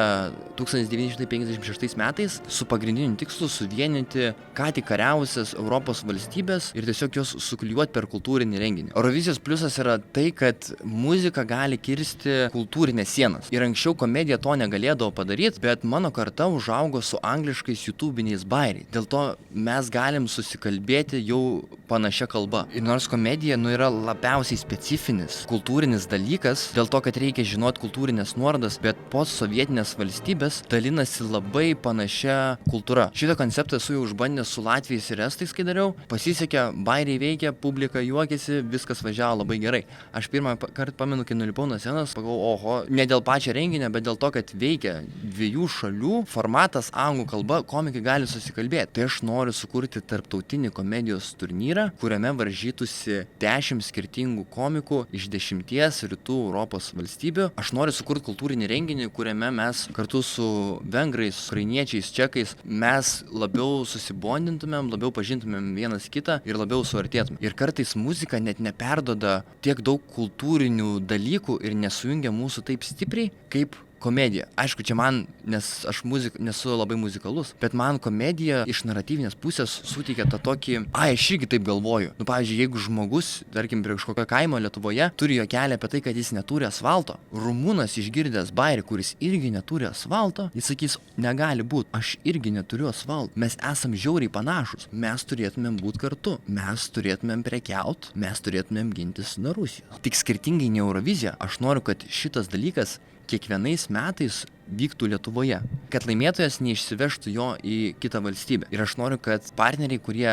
1956 metais su pagrindiniu tikslu suvienyti ką tik kariavusias Europos valstybės ir tiesiog jos suklijuoti per kultūrinį renginį. Eurovizijos pliusas yra tai, kad muzika gali kirsti kultūrinės sienas. Ir anksčiau komedija to negalėdavo padaryti, bet mano karta užaugo su angliškais YouTubiniais bairiais. Dėl to mes galim susikalbėti jau panašia kalba. Ir nors komedija yra labiausiai specifinis kultūrinis dalykas, dėl to, kad reikia žinoti kultūrinės nuorodas, bet postsovietinės valstybės dalinasi labai panašia kultūra. Šitą konceptą esu jau išbandęs su latviais ir estais, kai dariau. Pasisekė, bairiai veikia, publika juokiasi, viskas važiavo labai gerai. Aš pirmą kartą pamenu, kai nulipau nuo scenos, pagalvojau, oho, ne dėl pačio renginio, bet dėl to, kad veikia dviejų šalių formatas anglų kalba, komikai gali susikalbėti. Tai aš noriu sukurti tarptautinį komedijos turnyrą, turnyrą, kuriame varžytųsi 10 skirtingų komikų iš 10 rytų Europos valstybių. Aš noriu sukurti kultūrinį renginį, kuriame mes kartu su vengrais, ukrainiečiais, čekais mes labiau susibondintumėm, labiau pažintumėm vienas kitą ir labiau suartėtumėm. Ir kartais muzika net neperdoda tiek daug kultūrinių dalykų ir nesujungia mūsų taip stipriai, kaip komedija. Aišku, čia man, nes aš nesu labai muzikalus, bet man komedija iš naratyvinės pusės suteikia tą tokį, aš irgi taip galvoju. Nu, pavyzdžiui, jeigu žmogus, tarkim, prie kažkokio kaimo Lietuvoje turi juokelį apie tai, kad jis neturi asfalto, rumūnas išgirdęs bairį, kuris irgi neturi asfalto, jis sakys, negali būti, aš irgi neturiu asfalto, mes esam žiauriai panašus, mes turėtumėm būti kartu, mes turėtumėm prekiaut, mes turėtumėm gintis nuo Rusijos. Tik skirtingai nei Eurovizija, aš noriu, kad šitas dalykas kiekvienais metais vyktų Lietuvoje, kad laimėtojas neišsivežtų jo į kitą valstybę. Ir aš noriu, kad partneriai, kurie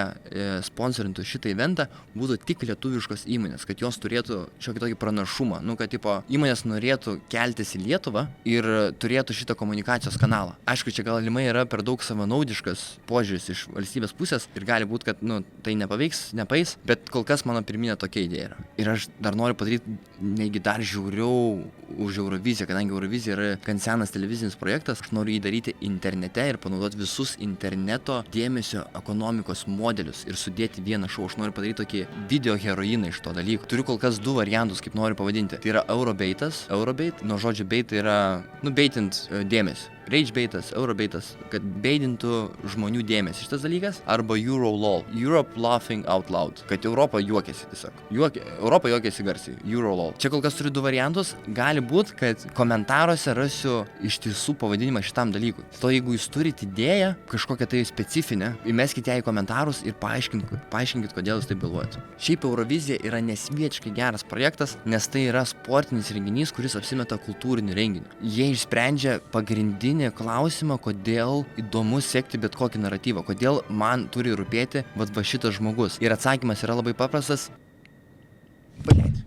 sponsorintų šitą eventą, būtų tik lietuviškos įmonės, kad jos turėtų šiokį tokį pranašumą, kad tipo įmonės norėtų keltis į Lietuvą ir turėtų šitą komunikacijos kanalą. Aišku, čia galimai yra per daug savanaudiškas požiūris iš valstybės pusės ir gali būti, kad tai nepaeis, bet kol kas mano pirminė tokia idėja yra. Ir aš dar noriu padaryti negi dar žiauriau už Euroviziją, kadangi Eurovizija yra gan senas televizinis projektas, aš noriu jį daryti internete ir panaudoti visus interneto dėmesio ekonomikos modelius ir sudėti vieną šou. Aš noriu padaryti tokį video heroiną iš to dalyko. Turiu kol kas 2 variantus, kaip noriu pavadinti. Tai yra Eurobaitas, nuo žodžio bait tai yra, beitint dėmesį. Ragebaitas, Eurobaitas, kad beidintų žmonių dėmesį šitas dalykas, arba Eurolol, Europe Laughing Out Loud, kad Europa juokiasi tiesiog. Europa juokiasi garsiai, Eurolol. Čia kol kas turiu 2 variantus, gali būti, kad komentaruose rasiu iš tiesų pavadinimą šitam dalykui. To jeigu jūs turite idėją, kažkokią tai specifinę, įmeskite ją į komentarus ir paaiškinkit, kodėl jūs taip galvojate. Šiaip Eurovizija yra nesvietiškai geras projektas, nes tai yra sportinis renginys, kuris apsimeta kultūriniu renginiu. Jie išsprendžia pagrindinį klausimą, kodėl įdomu sekti bet kokį naratyvą, kodėl man turi rūpėti va šitas žmogus. Ir atsakymas yra labai paprastas.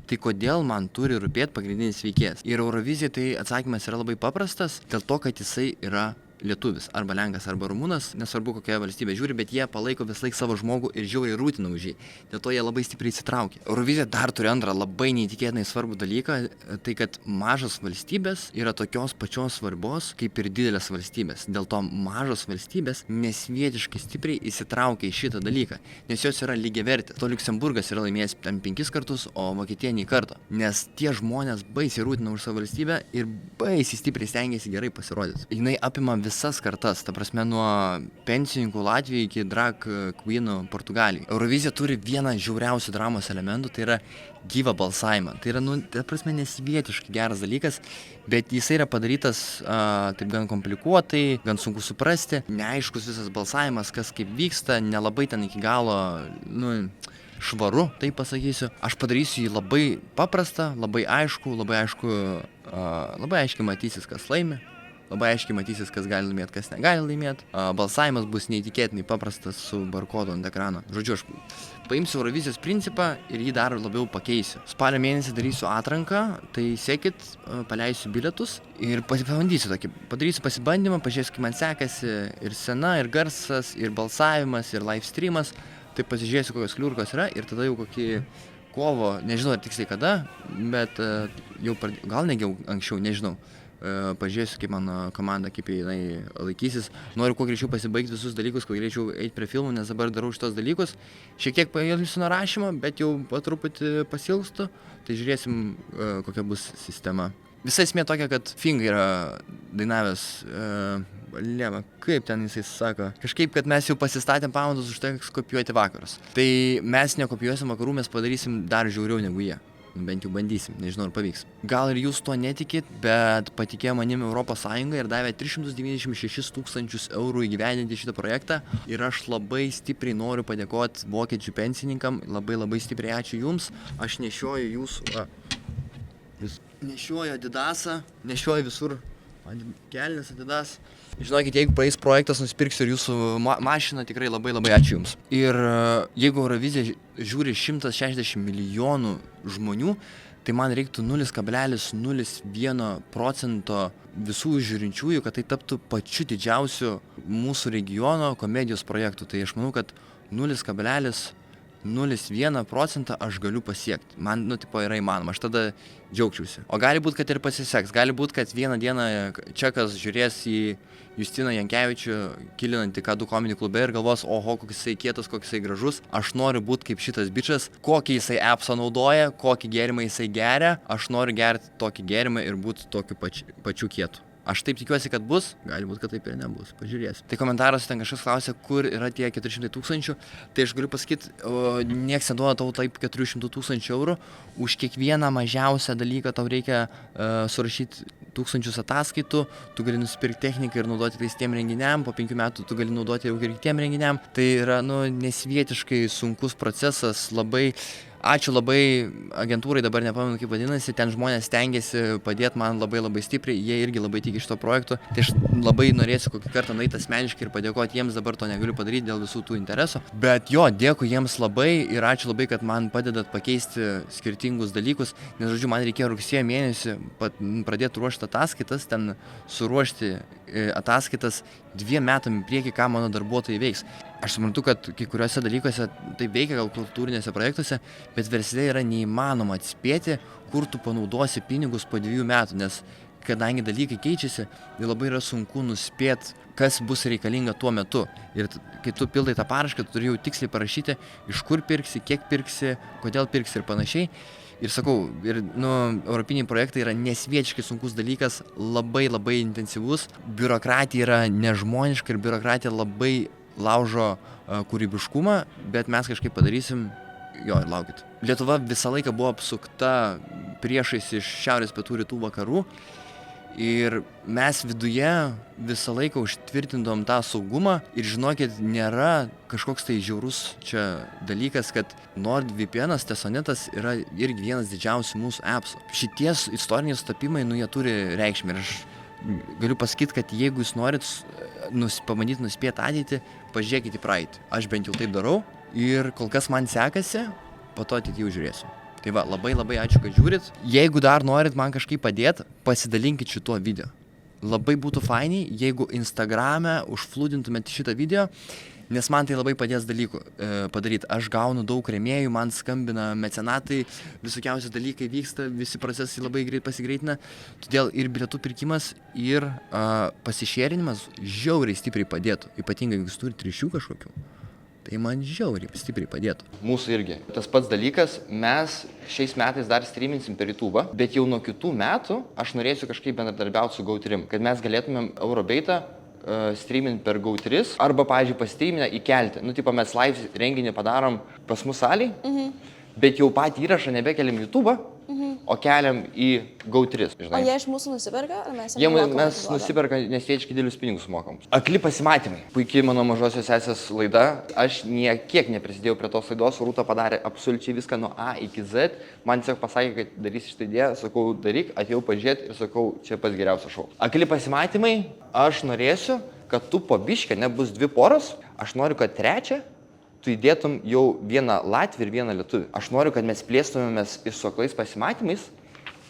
Tai kodėl man turi rūpėti pagrindinis veikėjas? Ir Eurovizija tai atsakymas yra labai paprastas, dėl to, kad jisai yra lietuvis, arba lenkas, arba rumūnas, nesvarbu kokioje valstybėje žiūri, bet jie palaiko vis laik savo žmogų ir žiauriai rūtina už jį. Dėl to jie labai stipriai įsitraukia. Eurovizija dar turi antrą labai neįtikėtinai svarbų dalyką, tai kad mažos valstybės yra tokios pačios svarbos kaip ir didelės valstybės. Dėl to mažos valstybės nesvietiškai stipriai įsitraukia į šitą dalyką, nes jos yra lygiavertės. To Liuksemburgas yra laimėjęs 5 kartus, o Vokietija nei karto. Nes tie žmonės baisiai rūtina už savo valstybę ir baisiai stipriai stengiasi gerai pasirodyti. Jinai apima visas kartas, ta prasme nuo pensininkų Latvijai iki drag queenų Portugalijai. Eurovizija turi vieną žiauriausių dramos elementų, tai yra gyvą balsavimą. Tai yra, ta prasme, nesvietiškai geras dalykas, bet jisai yra padarytas taip gan komplikuotai, gan sunku suprasti, neaiškus visas balsavimas, kas kaip vyksta, nelabai ten iki galo, švaru, taip pasakysiu. Aš padarysiu jį labai paprastą, labai aiškiai matysis, kas laimi. Labai aiškiai matysis, kas gali laimėti, kas negali laimėti. Balsavimas bus neįtikėtinai paprastas su barkodu ant ekrano. Žodžiu, aš paimsiu Eurovizijos principą ir jį dar labiau pakeisiu. Spalio mėnesį darysiu atranką, tai sekit, paleisiu bilietus ir pabandysiu tokį. Padarysiu pasibandymą, pažiūrėsiu, kaip man sekasi ir scena, ir garsas, ir balsavimas, ir live streamas. Tai pasižiūrėsiu, kokios kliurkos yra ir tada jau kokį kovo, nežinau ar tiksliai kada, bet jau gal negi anksčiau, nežinau. Pažiūrėsiu, kaip mano komanda, kaip jinai laikysis. Noriu kuo greičiau pasibaigti visus dalykus, kuo greičiau eiti prie filmų, nes dabar darau šitos dalykus. Šiek tiek pailsiu nuo rašymo, bet jau po truputį pasilgstu. Tai žiūrėsim, kokia bus sistema. Visa esmė tokia, kad Fing yra dainavęs, kaip ten jisai sako, kažkaip, kad mes jau pasistatėm pamatus už tai kopijuoti vakarus. Tai mes nekopijuosim vakarų, mes padarysim dar žiauriau negu jie. Bent jau bandysim, nežinau ar pavyks. Gal ir jūs to netikit, bet patikėjo manim Europos Sąjunga ir davė 396 000 eurų įgyvendinti šitą projektą. Ir aš labai stipriai noriu padėkoti vokiečių pensininkam, labai stipriai ačiū jums. Aš nešioju jūsų, nešioju Adidasą, nešioju visur kelnes Adidas. Žinokit, jeigu praeis projektas, nusipirksiu ir jūsų mašiną, tikrai labai ačiū jums. Ir jeigu Eurovizija žiūri 160 milijonų žmonių, tai man reiktų 0,01% visų žiūrinčiųjų, kad tai taptų pačiu didžiausiu mūsų regiono komedijos projektu. Tai aš manau, kad 0,01 0,1% aš galiu pasiekti. Man, tipo, yra įmanoma, aš tada džiaugčiausi. O gali būti, kad ir pasiseks, gali būti, kad vieną dieną Čekas žiūrės į Justiną Jankevičių, kilinantį K2 Comedy klube ir galvos, oho, koks jisai kietas, koks jisai gražus, aš noriu būti kaip šitas bičas, kokį jisai appsą naudoja, kokį gėrimą jisai geria, aš noriu gerti tokį gėrimą ir būti tokiu pačiu kietu. Aš taip tikiuosi, kad bus, gali būti, kad taip ir nebus, pažiūrėsiu. Tai komentaruose ten kažkas klausė, kur yra tie 400 000, tai aš galiu pasakyti, nieks neduoda tau taip 400 000 eurų, už kiekvieną mažiausią dalyką tau reikia surašyti 1000 ataskaitų, tu gali nusipirkti techniką ir naudoti tais tiem renginiam, po 5 metų tu gali naudoti jau ir kitiem renginiam. Tai yra, nesvietiškai sunkus procesas, labai. Ačiū labai agentūrai, dabar nepamenu kaip vadinasi, ten žmonės stengiasi padėti man labai stipriai, jie irgi labai tiki šito projektu. Tai aš labai norėsiu kokį kartą nueiti asmeniškai ir padėkoti jiems, dabar to negaliu padaryti dėl visų tų interesų. Bet jo, dėkui jiems labai ir ačiū labai, kad man padedat pakeisti skirtingus dalykus, nes, žodžiu, man reikėjo rugsėjo mėnesį pradėti ruošti ataskaitas, ten suruošti ataskaitas 2 metam į priekį, ką mano darbuotojai veiks. Aš suprantu, kad kai kuriuose dalykuose tai veikia gal kultūrinėse projektuose, bet versle yra neįmanoma atspėti, kur tu panaudosi pinigus po 2 metų, nes kadangi dalykai keičiasi, tai labai yra sunku nuspėti, kas bus reikalinga tuo metu. Ir kai tu pildai tą parašką, tu turi jau tiksliai parašyti, iš kur pirksi, kiek pirksi, kodėl pirksi ir panašiai. Ir sakau, europiniai projektai yra nesvietiškai sunkus dalykas, labai intensyvus, biurokratija yra nežmoniška ir biurokratija labai laužo kūrybiškumą, bet mes kažkaip padarysim, jo, ir laukit. Lietuva visą laiką buvo apsukta priešais iš šiaurės, pietų, rytų, vakarų ir mes viduje visą laiką užtvirtindom tą saugumą ir žinokit, nėra kažkoks tai žiaurus čia dalykas, kad NordVPN-as, Tesonetas yra irgi vienas didžiausių mūsų appsų. Šitie istoriniai sutapimai, jie turi reikšmę ir aš galiu pasakyti, kad jeigu jūs norit pabandyti nuspėti ateitį, pažiūrėkite į praeitį. Aš bent jau taip darau ir kol kas man sekasi, po to ateityje jau žiūrėsiu. Tai va, labai ačiū, kad žiūrit. Jeigu dar norit man kažkaip padėti, pasidalinkit šituo video. Labai būtų fainiai, jeigu Instagrame užflūdintumėt šitą video, nes man tai labai padės dalykų padaryti. Aš gaunu daug rėmėjų, man skambina mecenatai, visokiausi dalykai vyksta, visi procesai labai greit pasigreitina. Todėl ir bilietų pirkimas, ir pasišėrinimas žiauriai stipriai padėtų. Ypatingai, jeigu jūs turite ryšių kažkokių, tai man žiauriai stipriai padėtų. Mūsų irgi. Tas pats dalykas, mes šiais metais dar streaminsim per YouTube, bet jau nuo kitų metų aš norėsiu kažkaip bendradarbiauti su GO3, kad mes galėtumėm Eurobeitą streamint per GO3 arba, pavyzdžiui, pastreaminę įkelti. Tipo, mes live renginį padarom pas mus salėj, bet jau patį įrašą nebekeliam YouTube, o keliam į GO3. Žinai. O jie iš mūsų nusiperka, ar mes mes nusiperka, nes jie didelius pinigus mokam. Akli pasimatymai. Puikiai mano mažosios sesės laida. Aš niekiek neprisidėjau prie tos laidos, Rūta padarė absoliučiai viską nuo A iki Z. Man tiesiog pasakė, kad darysi šitą idėją, sakau, daryk, atėjau pažiūrėti ir sakau, čia pats geriausias šou. Akli pasimatymai, aš norėsiu, kad tu po biškę nebus 2 poros, aš noriu, kad 3 tu įdėtum jau vieną Latvį ir vieną Lietuvį. Aš noriu, kad mes plėstumėmės ir su aklais pasimatymais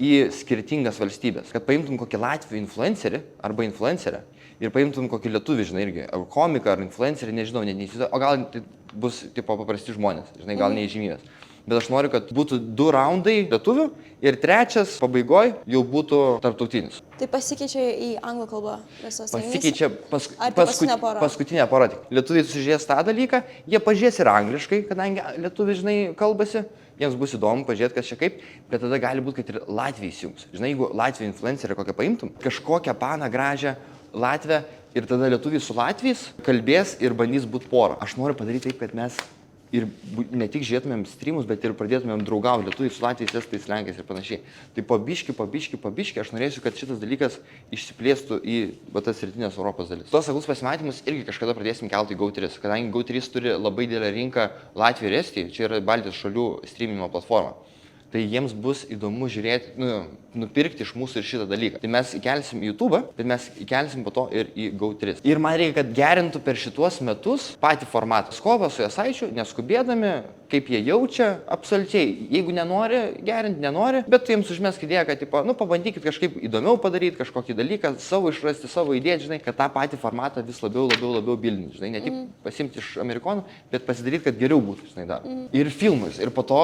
į skirtingas valstybės. Kad paimtum kokį Latvį influencerį arba influencerę ir paimtum kokį Lietuvį, žinai, irgi, ar komiką, ar influencerį, nežinau, o gal tai bus tipo paprasti žmonės, žinai, gal neįžymybės. Bet aš noriu, kad būtų 2 raundai lietuvių ir 3 pabaigoj jau būtų tarptautinis. Tai pasikeičia į anglų kalbą visas. Pasikeičia paskutinė pora tik. Lietuviai sužiūrės tą dalyką, jie pažiūrės ir angliškai, kadangi lietuviai, žinai, kalbasi, jiems bus įdomu pažiūrėti, kas čia kaip, bet tada gali būti, kad ir Latvijai įsijungs. Žinai, jeigu Latvijai influencerį kokią paimtum, kažkokią paną gražią Latvę ir tada lietuviai su Latvijais kalbės ir bandys būti pora. Aš noriu padaryti taip, kad mes ir ne tik žiūrėtumėm streamus, bet ir pradėtumėm draugauti lietuviai su Latvijais, estais, lenkais ir panašiai. Tai po biškį aš norėsiu, kad šitas dalykas išsiplėstų į tas rytinės Europos dalis. Tos aklus pasimatymus irgi kažkada pradėsim kelti į GO3, kadangi GO3 turi labai didelę rinką Latvijai ir Estijai, čia yra Baltijos šalių streaminimo platforma. Tai jiems bus įdomu žiūrėti, nupirkti iš mūsų ir šitą dalyką. Tai mes įkelsim į YouTube, bet mes įkelsim po to ir į GO3. Ir man reikia, kad gerintų per šituos metus patį formatą. Skovą su Jasaičiu, neskubėdami, kaip jie jaučia, absoliučiai. Jeigu nenori gerinti, nenori, bet tu jiems užmesk idėją, kad, tipo, nu, pabandykit kažkaip įdomiau padaryti, kažkokį dalyką, savo išrasti, savo idėją, žinai, kad tą patį formatą vis labiau bilinti, žinai, ne tik pasimti iš amerikonų, bet pasidaryti, kad geriau būtų, žinai, dar. Ir filmus, ir po to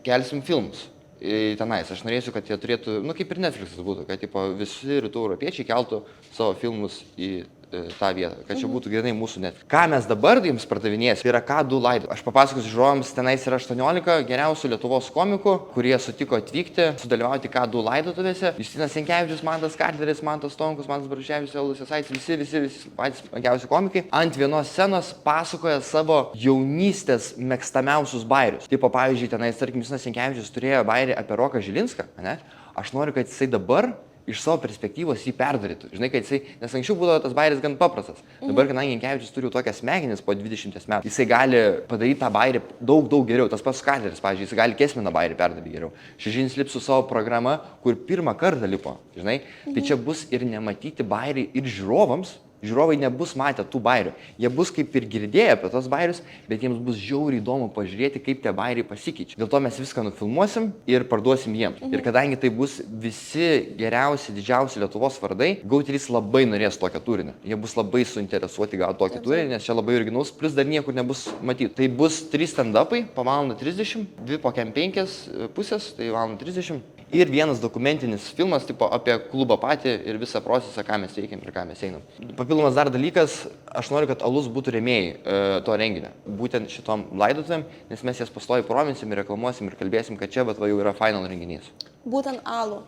kelsim filmus. Tenais, aš norėsiu, kad jie turėtų, nu kaip ir Netflix'as būtų, kad tipo, visi rytų europiečiai keltų savo filmus į tą vietą, kad čia būtų grinai mūsų net. Ką mes dabar jums pardavinėsim, tai yra K2 laidotuvės. Aš papasakosiu žiūrovams, tenais yra 18 geriausių Lietuvos komikų, kurie sutiko atvykti, sudalyvauti K2 laidotuvėse. Justinas Jankevičius, Mantas Kartveris, Mantas Tomkus, Mantas Baruševičius, Eludas Jasaitis, visi patys smagiausi komikai ant vienos scenos pasakoja savo jaunystės mėgstamiausius bairius. Tipo, pavyzdžiui, tenais, tarkim, Justinas Jankevičius turėjo bairį apie Roką Žilinską, ne? Aš noriu, kad jisai dabar iš savo perspektyvos jį perdarytų. Žinai, kad jisai, nes anksčiau būdavo tas bairis gan paprastas. Dabar, kadangi Jankevičius turi tokias smegenis po 20 metų, jisai gali padaryti tą bairį daug geriau. Tas pats Karteris, pavyzdžiui, jisai gali Kesminą bairį perdaryti geriau. Šežinis lips su savo programa, kur pirmą kartą lipo, žinai. Tai čia bus ir nematyti bairiai ir žiūrovams. Žiūrovai nebus matę tų bairių. Jie bus kaip ir girdėję apie tos bairius, bet jiems bus žiauriai įdomu pažiūrėti, kaip tie bairiai pasikeičia. Dėl to mes viską nufilmuosim ir parduosim jiems. Ir kadangi tai bus visi geriausi, didžiausi Lietuvos vardai, GO3 labai norės tokio turinio. Jie bus labai suinteresuoti gauti tokį turinį, nes čia labai originalus, plus dar niekur nebus matyti. Tai bus 3 stand-upai po 1:30, 2 po 5 pusės, tai 1:30. Ir vienas dokumentinis filmas, tipo, apie klubą patį ir visą procesą, ką mes veikiam ir ką mes einam. Papildomas dar dalykas, aš noriu, kad Alus būtų rėmėjai to renginio. Būtent šitom laidotuvėm, nes mes jas pastoviai prominsim ir reklamuosim ir kalbėsim, kad čia, bet va jau yra final renginys. Būtent alų.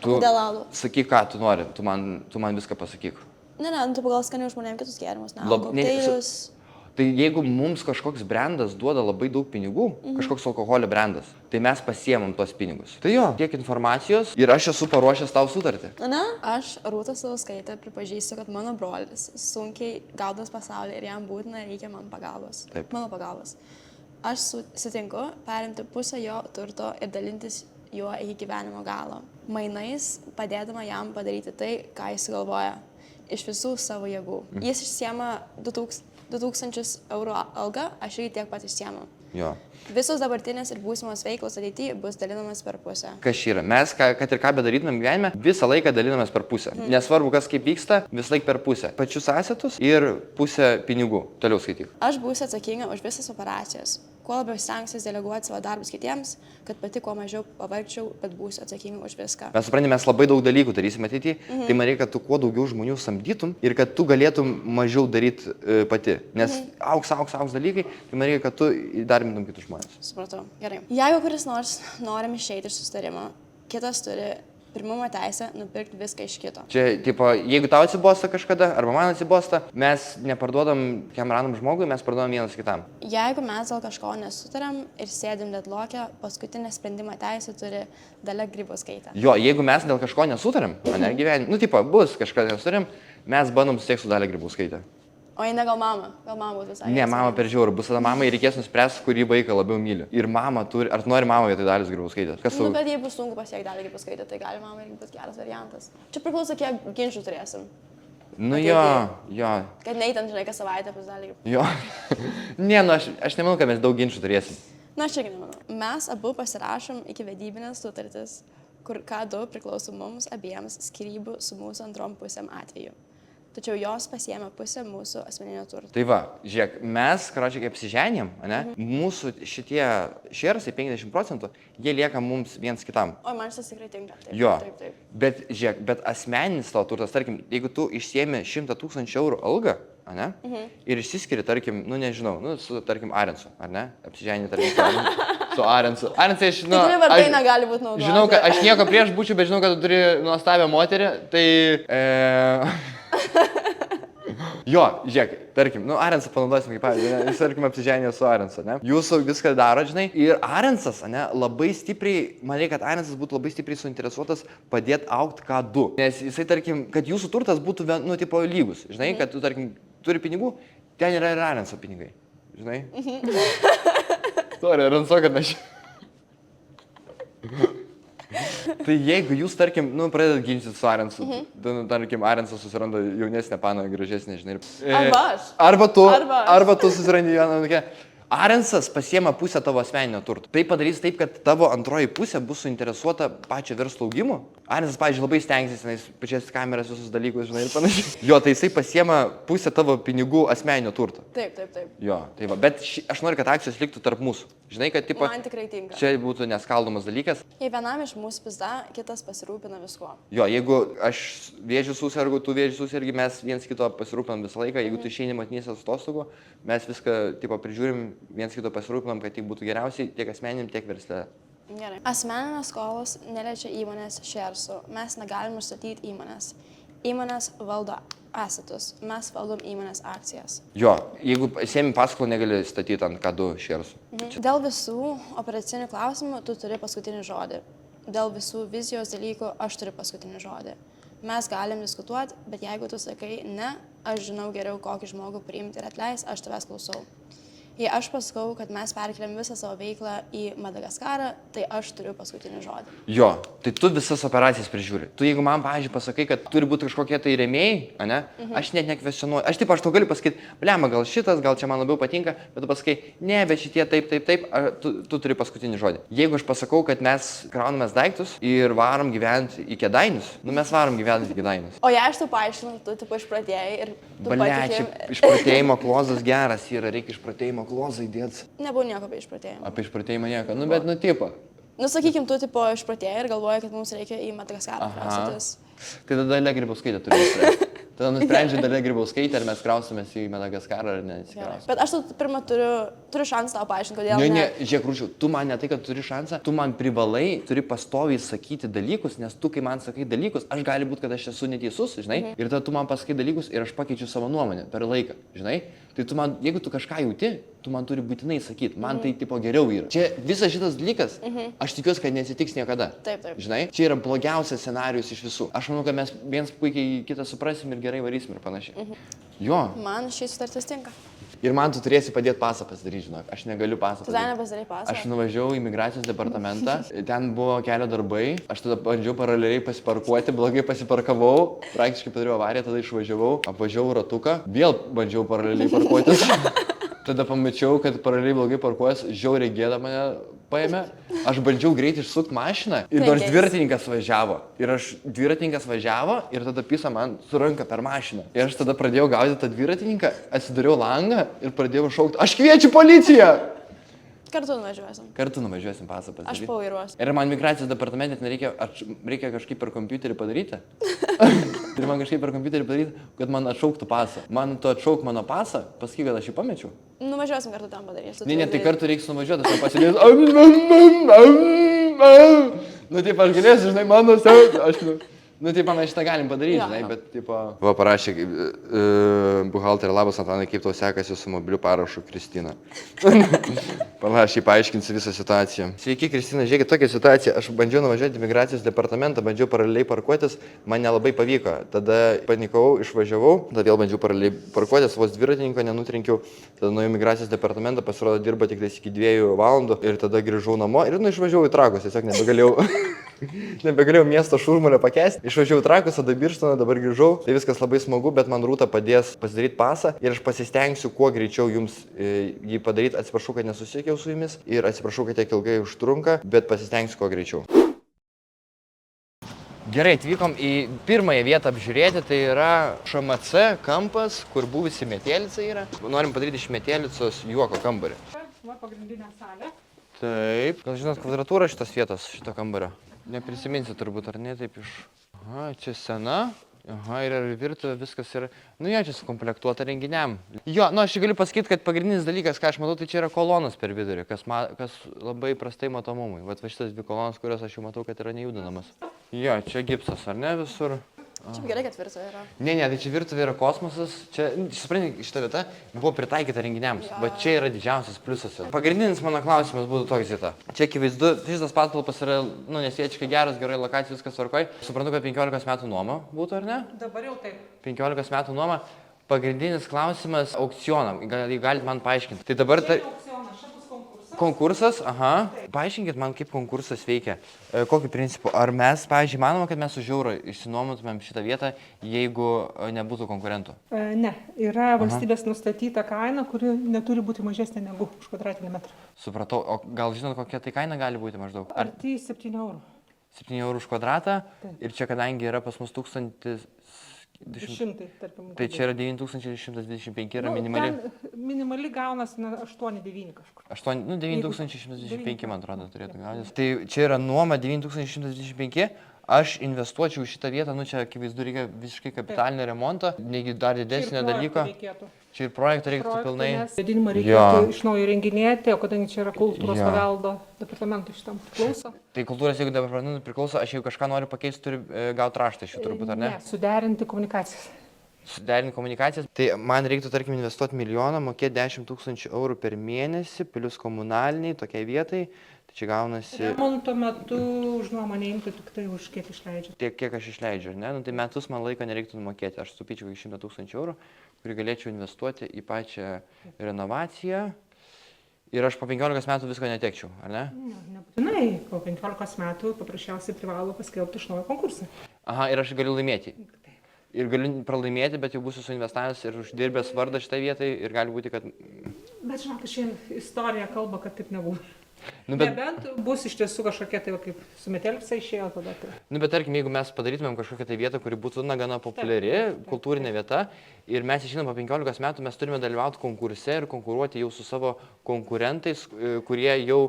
Tu Kodėl alų? sakyk, ką tu nori, tu man viską pasakyk. Ne, tu pagal skanių žmonėm kitus gėrimus, ne? Ne, Kokteilius. Tai jeigu mums kažkoks brandas duoda labai daug pinigų, kažkoks alkoholio brandas, tai mes pasiemam tos pinigus. Tai jo, tiek informacijos ir aš esu paruošęs tau sutartį. Na, aš Rūta Savauskaitė pripažįstu, kad mano brolis sunkiai gaudas pasaulyje ir jam būtina reikia man pagalbos. Taip. Mano pagalbos. Aš sutinku perimti pusę jo turto ir dalintis juo iki gyvenimo galo. Mainais padėdama jam padaryti tai, ką jis galvoja. Iš visų savo jėgų. Jis išsiema 2000 eurų algą, aš irgi tiek pat išsiemu. Jo. Visos dabartinės ir būsimos veiklos ateityje bus dalinamas per pusę. Kas yra? Mes, kad ir ką bedarytumėm gyvenime, visą laiką dalinamės per pusę. Nesvarbu, kas kaip vyksta, visą laiką per pusę. Pačius asetus ir pusę pinigų. Toliau skaityk. Aš būsiu atsakinga už visas operacijas. Kuo labiau stengsiuosi deleguoti savo darbus kitiems, kad pati kuo mažiau pavargčiau, bet būsiu atsakinga už viską. Mes suprantame, mes labai daug dalykų darysim ateityje, tai man reikia, kad tu kuo daugiau žmonių samdytum ir kad tu galėtum mažiau daryti pati. Nes auks dalykai, tai man reikia, kad tu įdarbintum kitus žmonės. Supratau. Gerai. Jeigu kuris nors norim išeiti iš susitarimo, kitas turi pirmumo teisę nupirkti viską iš kito. Čia, tipo, jeigu tau atsibosta kažkada, arba man atsibosta, mes neparduodam kiam random žmogui, mes parduodam vienas kitam. Jeigu mes dėl kažko nesutariam ir sėdim deadlock'e, paskutinę sprendimo teisę turi Dalia Grybauskaitė. Jo, jeigu mes dėl kažko nesutariam, ne gyvenime, nu, tipo, bus kažką nesutariam, mes bandom susiekti su Dalia Grybauskaitė. O jei ne gal mama būtų visai. Ne, mama per žiaurų, bus tada mamai reikės nuspręsti, kurį vaiką labiau myli. Ir mama turi, ar tu nori mamą vietoj Dalios Grybauskaitės? Kas tu? Nu, bet jei bus sunku pasiekti Dalią Grybauskaitę, tai gali mama irgi būti geras variantas. Čia priklauso, kiek ginčių turėsim. Nu jo. Kad neįtam, žinai, kas savaitę pas Dalią Grybauskaitę. Jo. Ne, nu aš nemanau, kad mes daug ginčių turėsim. Na, aš irgi nemanau. Mes abu pasirašom iki vedybinės sutartis, kur K2 priklauso mums abiems skyrybų su mūsų antrom pusėm atveju. Tačiau jos pasiėmė pusę mūsų asmeninio turto. Tai va, žiūrėk, mes, karočią, kaip apsiženėm, ne? Mūsų šitie šersai 50%, jie lieka mums viens kitam. O man šitas tikrai tinka. Taip, Jo, taip. bet žiūrėk, bet asmeninis tavo turtas, tarkim, jeigu tu išsiemi 100 000 eurų algą, ne? Ir išsiskiri, tarkim, nu nežinau, nu, su, tarkim, Arensu, ar ne? Apsiženė, tarkim, su Arensu. Arensai, aš žinau. Tikrai vardai negali būti naudoti. Žinau, kad aš nieko prieš būčiau, bet žinau, kad tu turi nuostabią moterį, tai... Jo, žiūrėk, tarkim, nu, Arensą panaudosim kaip pavyzdį, ne? Jis, tarkim, apsiženė su Arensu, ne? Jūsų viską daro, žinai, ir Arensas, ne, labai stipriai, man reikia, kad Arensas būtų labai stipriai suinteresuotas padėti augti K2. Nes jisai, tarkim, kad jūsų turtas būtų, nu, tipo, lygus, žinai, kad tu, tarkim, turi pinigų, ten yra ir Arenso pinigai, žinai? Sorry, Arenso, kad aš... Tai jeigu jūs, tarkim, nu, pradedat ginčyti su Arensu, tarkim, Arensas susiranda jaunesnę paną, gražesnę, žinai. Arba aš. Arba tu susirandi vieną tokią. Arensas pasiema pusę tavo asmeninio turto. Tai padarys taip, kad tavo antroji pusė bus suinteresuota pačio verslo augimu. Arensas, pavyzdžiui, labai stengsis, nes pačias kameras, visus dalykus, žinai, ir panašiai. Jo, tai jisai pasiema pusę tavo pinigų asmeninio turto. Taip, taip, taip. Jo, tai va, bet aš noriu, kad akcijos liktų tarp mūsų. Žinai, kad tipo, Man tikrai tinka. čia būtų neskaldomas dalykas. Jei vienam iš mūsų pizda, kitas pasirūpina viskuo. Jo, jeigu aš vėžiu susirgu, tu vėžiu susirgi, mes viens kito pasirūpinam visą laiką. Jeigu tu išeini motinysės atostogų, mes viską tipo, prižiūrim, viens kito pasirūpinam, kad tai būtų geriausiai tiek asmenim, tiek versle. Gerai. Asmeninės skolos neliečia įmonės šersų. Mes negalim užstatyti įmonės. Įmonės valdo asetus. Mes valdom įmonės akcijas. Jo, jeigu sėmi paskolą, negali statyti ant K2 šersų. Dėl visų operacinių klausimų tu turi paskutinį žodį. Dėl visų vizijos dalykų aš turiu paskutinį žodį. Mes galim diskutuoti, bet jeigu tu sakai ne, aš žinau geriau, kokį žmogų priimti ir atleis, aš tavęs klausau. Jei aš pasakau, kad mes perkeliam visą savo veiklą į Madagaskarą, tai aš turiu paskutinį žodį. Jo, tai tu visas operacijas prižiūri. Tu jeigu man, pavyzdžiui, pasakai, kad turi būti kažkokie tai rėmėjai, ne? Aš net nekvestionuoju. Aš taip, aš tau galiu pasakyti, blema, gal šitas, gal čia man labiau patinka, bet tu pasakai, ne, bet šitie taip, tu turi paskutinį žodį. Jeigu aš pasakau, kad mes kraunamės daiktus ir varom gyventi į Kėdainius, nu mes varom gyventi į Kėdainius. O jei aš tau paaiškinu, tu tipo išpratėjai ir tu Balečia, išpratėjimo klozas geras yra, reikia išpratėjimo klozą įdėti. Nebuvo nieko apie išpratėjimą. Apie išpratėjimą nieko, nu bet nu tipo. Nu, sakykim, tu tipo išpratėjai ir galvoji, kad mums reikia į Madagaskarą kraustytis. Tai tada Dalia Grybauskaitė turi nuspręsti. Tada nusprendžia Dalia Grybauskaitė, ar mes kraustumės į Madagaskarą ar ne. Bet aš tau pirmą turiu šansą tau paaiškinti, kodėl ne. Žiūrėk, Rūčiau, tu man ne tai, kad turi šansą, tu man privalai, turi pastoviai sakyti dalykus, nes tu, kai man sakai dalykus, aš gali būti, kad aš esu neteisus, žinai, ir tada tu man pasakai dalykus ir aš pakeičiu savo nuomonę per laiką, žinai. Tai tu man, jeigu tu kažką jauti, tu man turi būtinai sakyti, man tai tipo geriau yra. Čia visas šitas dalykas, aš tikiuosi, kad neatsitiks niekada. Taip, taip. Žinai, čia yra blogiausias scenarijus iš visų. Aš manau, kad mes viens puikiai kitą suprasim ir gerai varysim ir panašiai. Jo. Man šis sutartis tinka. Ir man tu turėsi padėti pasą pasidaryti, žinok. Aš negaliu pasą Tu dar nepasidarai pasą? Aš nuvažiavau į migracijos departamentą, ten buvo kelio darbai, aš tada bandžiau paraleliai pasiparkuoti, blogai pasiparkavau, praktiškai padariau avariją, tada išvažiavau, apvažiavau ratuką, vėl bandžiau paraleliai parkuotis. Tada pamačiau, kad paraleliai blogai parkuojas, žiauriai gėda mane paėmė. Aš bandžiau greit išsukti mašiną ir nors dviratininkas važiavo. Ir aš dviratininkas važiavo ir tada pisa man su ranka per mašiną. Ir aš tada pradėjau gaudyti tą dviratininką, atsidariau langą ir pradėjau šaukti, aš kviečiu policiją! Kartu nuvažiuosim. Kartu nuvažiuosim pasą pasidaryti. Aš pavairuosiu. Ir man migracijos departamente reikia kažkaip per kompiuterį padaryti. Ir man kažkaip per kompiuterį padaryti, kad man atšauktų pasą. Man tu atšauk mano pasą, pasakyk, kad aš jį pamečiau. Nuvažiuosim kartu tam padaryti. Ne, tai kartu reiks nuvažiuoti, aš pasidėjau. Nu, taip, aš galėsiu, žinai, mano savo. Nu, taip, mes šitą galim padaryti, žinai, bet, tipo... Va, parašė, buhalterė, labas, Antanai, kaip tau sekasi su mobiliu parašu, Kristina. Panašiai, paaiškinsiu visą situaciją. Sveiki, Kristina, žiūrėkit, tokia situacija. Aš bandžiau nuvažiuoti į migracijos departamentą, bandžiau paraleliai parkuotis, man nelabai pavyko. Tada panikavau, išvažiavau, tada vėl bandžiau paraleliai parkuotis, vos dviratininko nenutrinkiau. Tada nuėjau į migracijos departamentą, pasirodo, dirba tik iki 2 valandų ir tada grįžau namo ir išvažiavau į Trakus, tiesiog nebegalėjau miesto šurmulio pakęsti. Išvažiavau Trakus, tada Birštoną, dabar grįžau. Tai viskas labai smagu, bet man Rūta padės pasidaryti pasą ir aš pasistengsiu kuo greičiau jums jį padaryti. Atsiprašau, kad nesusiekiau su jumis ir atsiprašau, kad tiek ilgai užtrunka, bet pasistengsiu kuo greičiau. Gerai, atvykom į pirmąją vietą apžiūrėti, tai yra ŠMC kampas, kur buvusi Metėlica yra. Norim padaryti iš Metėlicos juoko kambarį. Va, pagrindinė salė. Taip. Gal žinot kvadratūrą šitos vietos, šito kambario? Neprisiminsi turbūt, ar ne, taip iš... Aha, čia sena. Aha, ir virtuvė, viskas yra... Nu, jie čia sukomplektuota renginiam. Jo, nu, aš galiu pasakyti, kad pagrindinis dalykas, ką aš matau, tai čia yra kolonos per vidurį, kas labai prastai matomumui. Vat va šitas 2 kolonos, kurios aš jau matau, kad yra nejudinamas. Jo, čia gipsas, ar ne, visur? Čia gerai, kad virtuvė yra. Ne, tai čia virtuvė yra kosmosas. Čia, suprantate, šita vieta buvo pritaikyta renginiams. Va čia yra didžiausias pliusas. Pagrindinis mano klausimas būtų toks vieta. Čia akivaizdu, šitas patalpas yra, nu, nesiečiai geras, gerai lokacija, viskas tvarkoj. Suprantu, kad 15 metų nuoma būtų, ar ne? Dabar jau taip. 15 metų nuoma. Pagrindinis klausimas aukcionam. Galit man paaiškinti. Tai dabar... Aukcionas, čia bus konkursas. Konkursas, aha. Paaiškinkit man, kaip konkursas veikia. Kokiu principu? Ar mes, pavyzdžiui, manoma, kad mes už eurą išsinuomotumėm šitą vietą, jeigu nebūtų konkurentų? Ne, yra valstybės nustatyta kaina, kuri neturi būti mažesnė negu už kvadratinį metrą. Supratau, o gal žinot, kokia tai kaina gali būti maždaug? Ar Arti 7 eurų. 7 eurų už kvadratą? Taip. Ir čia, kadangi yra pas mus 1200, 200, tarkim. tai čia yra 9125 yra minimali. Minimali gaunasi 8-9 kažkur. 9125, man atrodo, turėtų gautis. Tai čia yra nuoma 9125. Aš investuočiau į šitą vietą, nu čia akivaizdu reikia visiškai kapitalinio remonto, negi dar didesnio dalyko. Čia ir projektą reiktų pilnai. Vėdinimą reikėtų iš naujo renginėti, o kadangi čia yra kultūros paveldo departamentų šitam priklauso. Tai kultūros, jeigu departamentui priklauso, aš jeigu kažką noriu pakeisti, turiu gauti raštą iš jų turbūt, ar ne? Ne, suderinti komunikacijas. Suderinti komunikacijas. Tai man reiktų, tarkim, investuoti 1 milijoną, mokėti 10 000 eurų per mėnesį, plus komunaliniai tokiai vietai. Tai čia gaunasi Remonto metu už nuomą neimtų tik tai už kiek išleidžia. tiek, kiek aš išleidžiu, ar ne? Nu, tai metus man laiko nereiktų numokėti. Aš supyčiau į 100 000 eurų, kurį galėčiau investuoti į pačią renovaciją. Ir aš po 15 metų visko netekčiau, ar ne? Ne, nebūtinai. Po 15 metų paprasčiausiai privalo paskelbti iš naujo konkursą. Aha, ir aš galiu laimėti. Ir galiu pralaimėti, bet jau būsiu suinvestavęs ir uždirbęs vardą šitai vietai ir gali būti, kad... Bet žinok, ši istorija kalba, kad taip nebuvo. Nu, bet, Nebent bus iš tiesų kažkokia tai va, kaip sumetelpsa išėjo tada. Tai. nu, bet tarkim, jeigu mes padarytumėm kažkokią tai vietą, kuri būtų na, gana populiari, kultūrinė vieta, ir mes išeinam po 15 metų, mes turime dalyvauti konkurse ir konkuruoti jau su savo konkurentais, kurie jau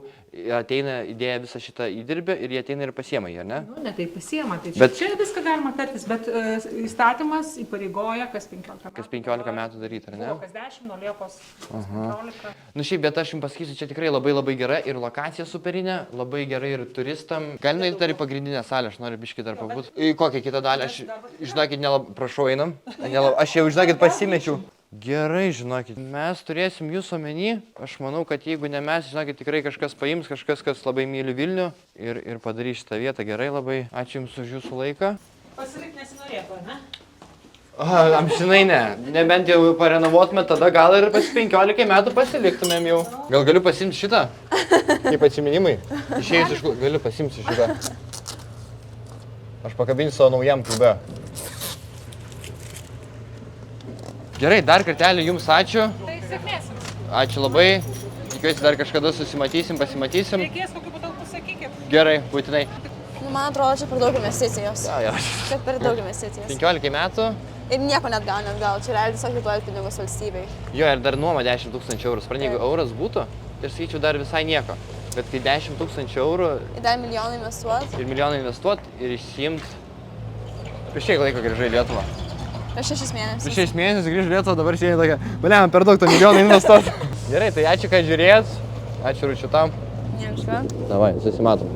ateina įdėję visą šitą įdirbį ir jie ateina ir pasiema jį, ar ne? Nu, ne tai pasiema, tai Bet- čia viską galima tartis, bet įstatymas įpareigoja kas 15 metų. Kas 15 metų daryti, ar ne? Buvo kas 10, nuo Liepos 15. Nu šiaip, bet aš jums pasakysiu, čia tikrai labai labai gera ir lokacija superinė, labai gerai ir turistam. Galime eiti dar į pagrindinę salę, aš noriu biškį dar pabūti. Į kokią kitą dalį, aš, žinokit, prašau, einam. Aš jau, žinokit, pasimečiau. Gerai, žinokit, mes turėsim jūsų omeny. Aš manau, kad jeigu ne mes, žinokit, tikrai kažkas paims, kažkas, kas labai myli Vilnių ir padarys šitą vietą gerai labai. Ačiū Jums už Jūsų laiką. Pasilik nesinorėtų, ne? Amžinai ne. Nebent jau parenovuotume, tada gal ir pas 15 metų pasiliktumėm jau. Gal galiu pasimti šitą? Kaip atsiminimai? Išėjus iš... Galiu pasimti šitą. Aš pakabinsiu savo naujam klube. Gerai, dar kartelį Jums ačiū. Tai sėkmės. Ačiū labai. Tikiuosi dar kažkada susimatysim, pasimatysim. Reikės kokiu būdu pasakykit. Gerai, būtinai. Nu, man atrodo, čia per daug investicijos. Jo. Čia per daug investicijos. 15 metų. Ir nieko net gauni atgal. Čia realiai tiesiog duoja pinigus valstybei. Jo, ir dar nuoma 10 000 eurų. Supranti, jeigu euras būtų, tai aš sakyčiau dar visai nieko. Bet kai 10 000 eurų Ir dar milijoną investuoti. ir milijoną investuoti ir išsiimt. Prieš kiek laiko grįžai į Lietuvą? Prieš 6 mėnesius. Prieš 6 mėnesius grįžai į Lietuvą, dabar sėdė tokia, baliam, per daug to milijoną investuoti. Gerai, tai ačiū, kad žiūrėjot. Ačiū Ručiu tam. Nieko. Davai, susimatom.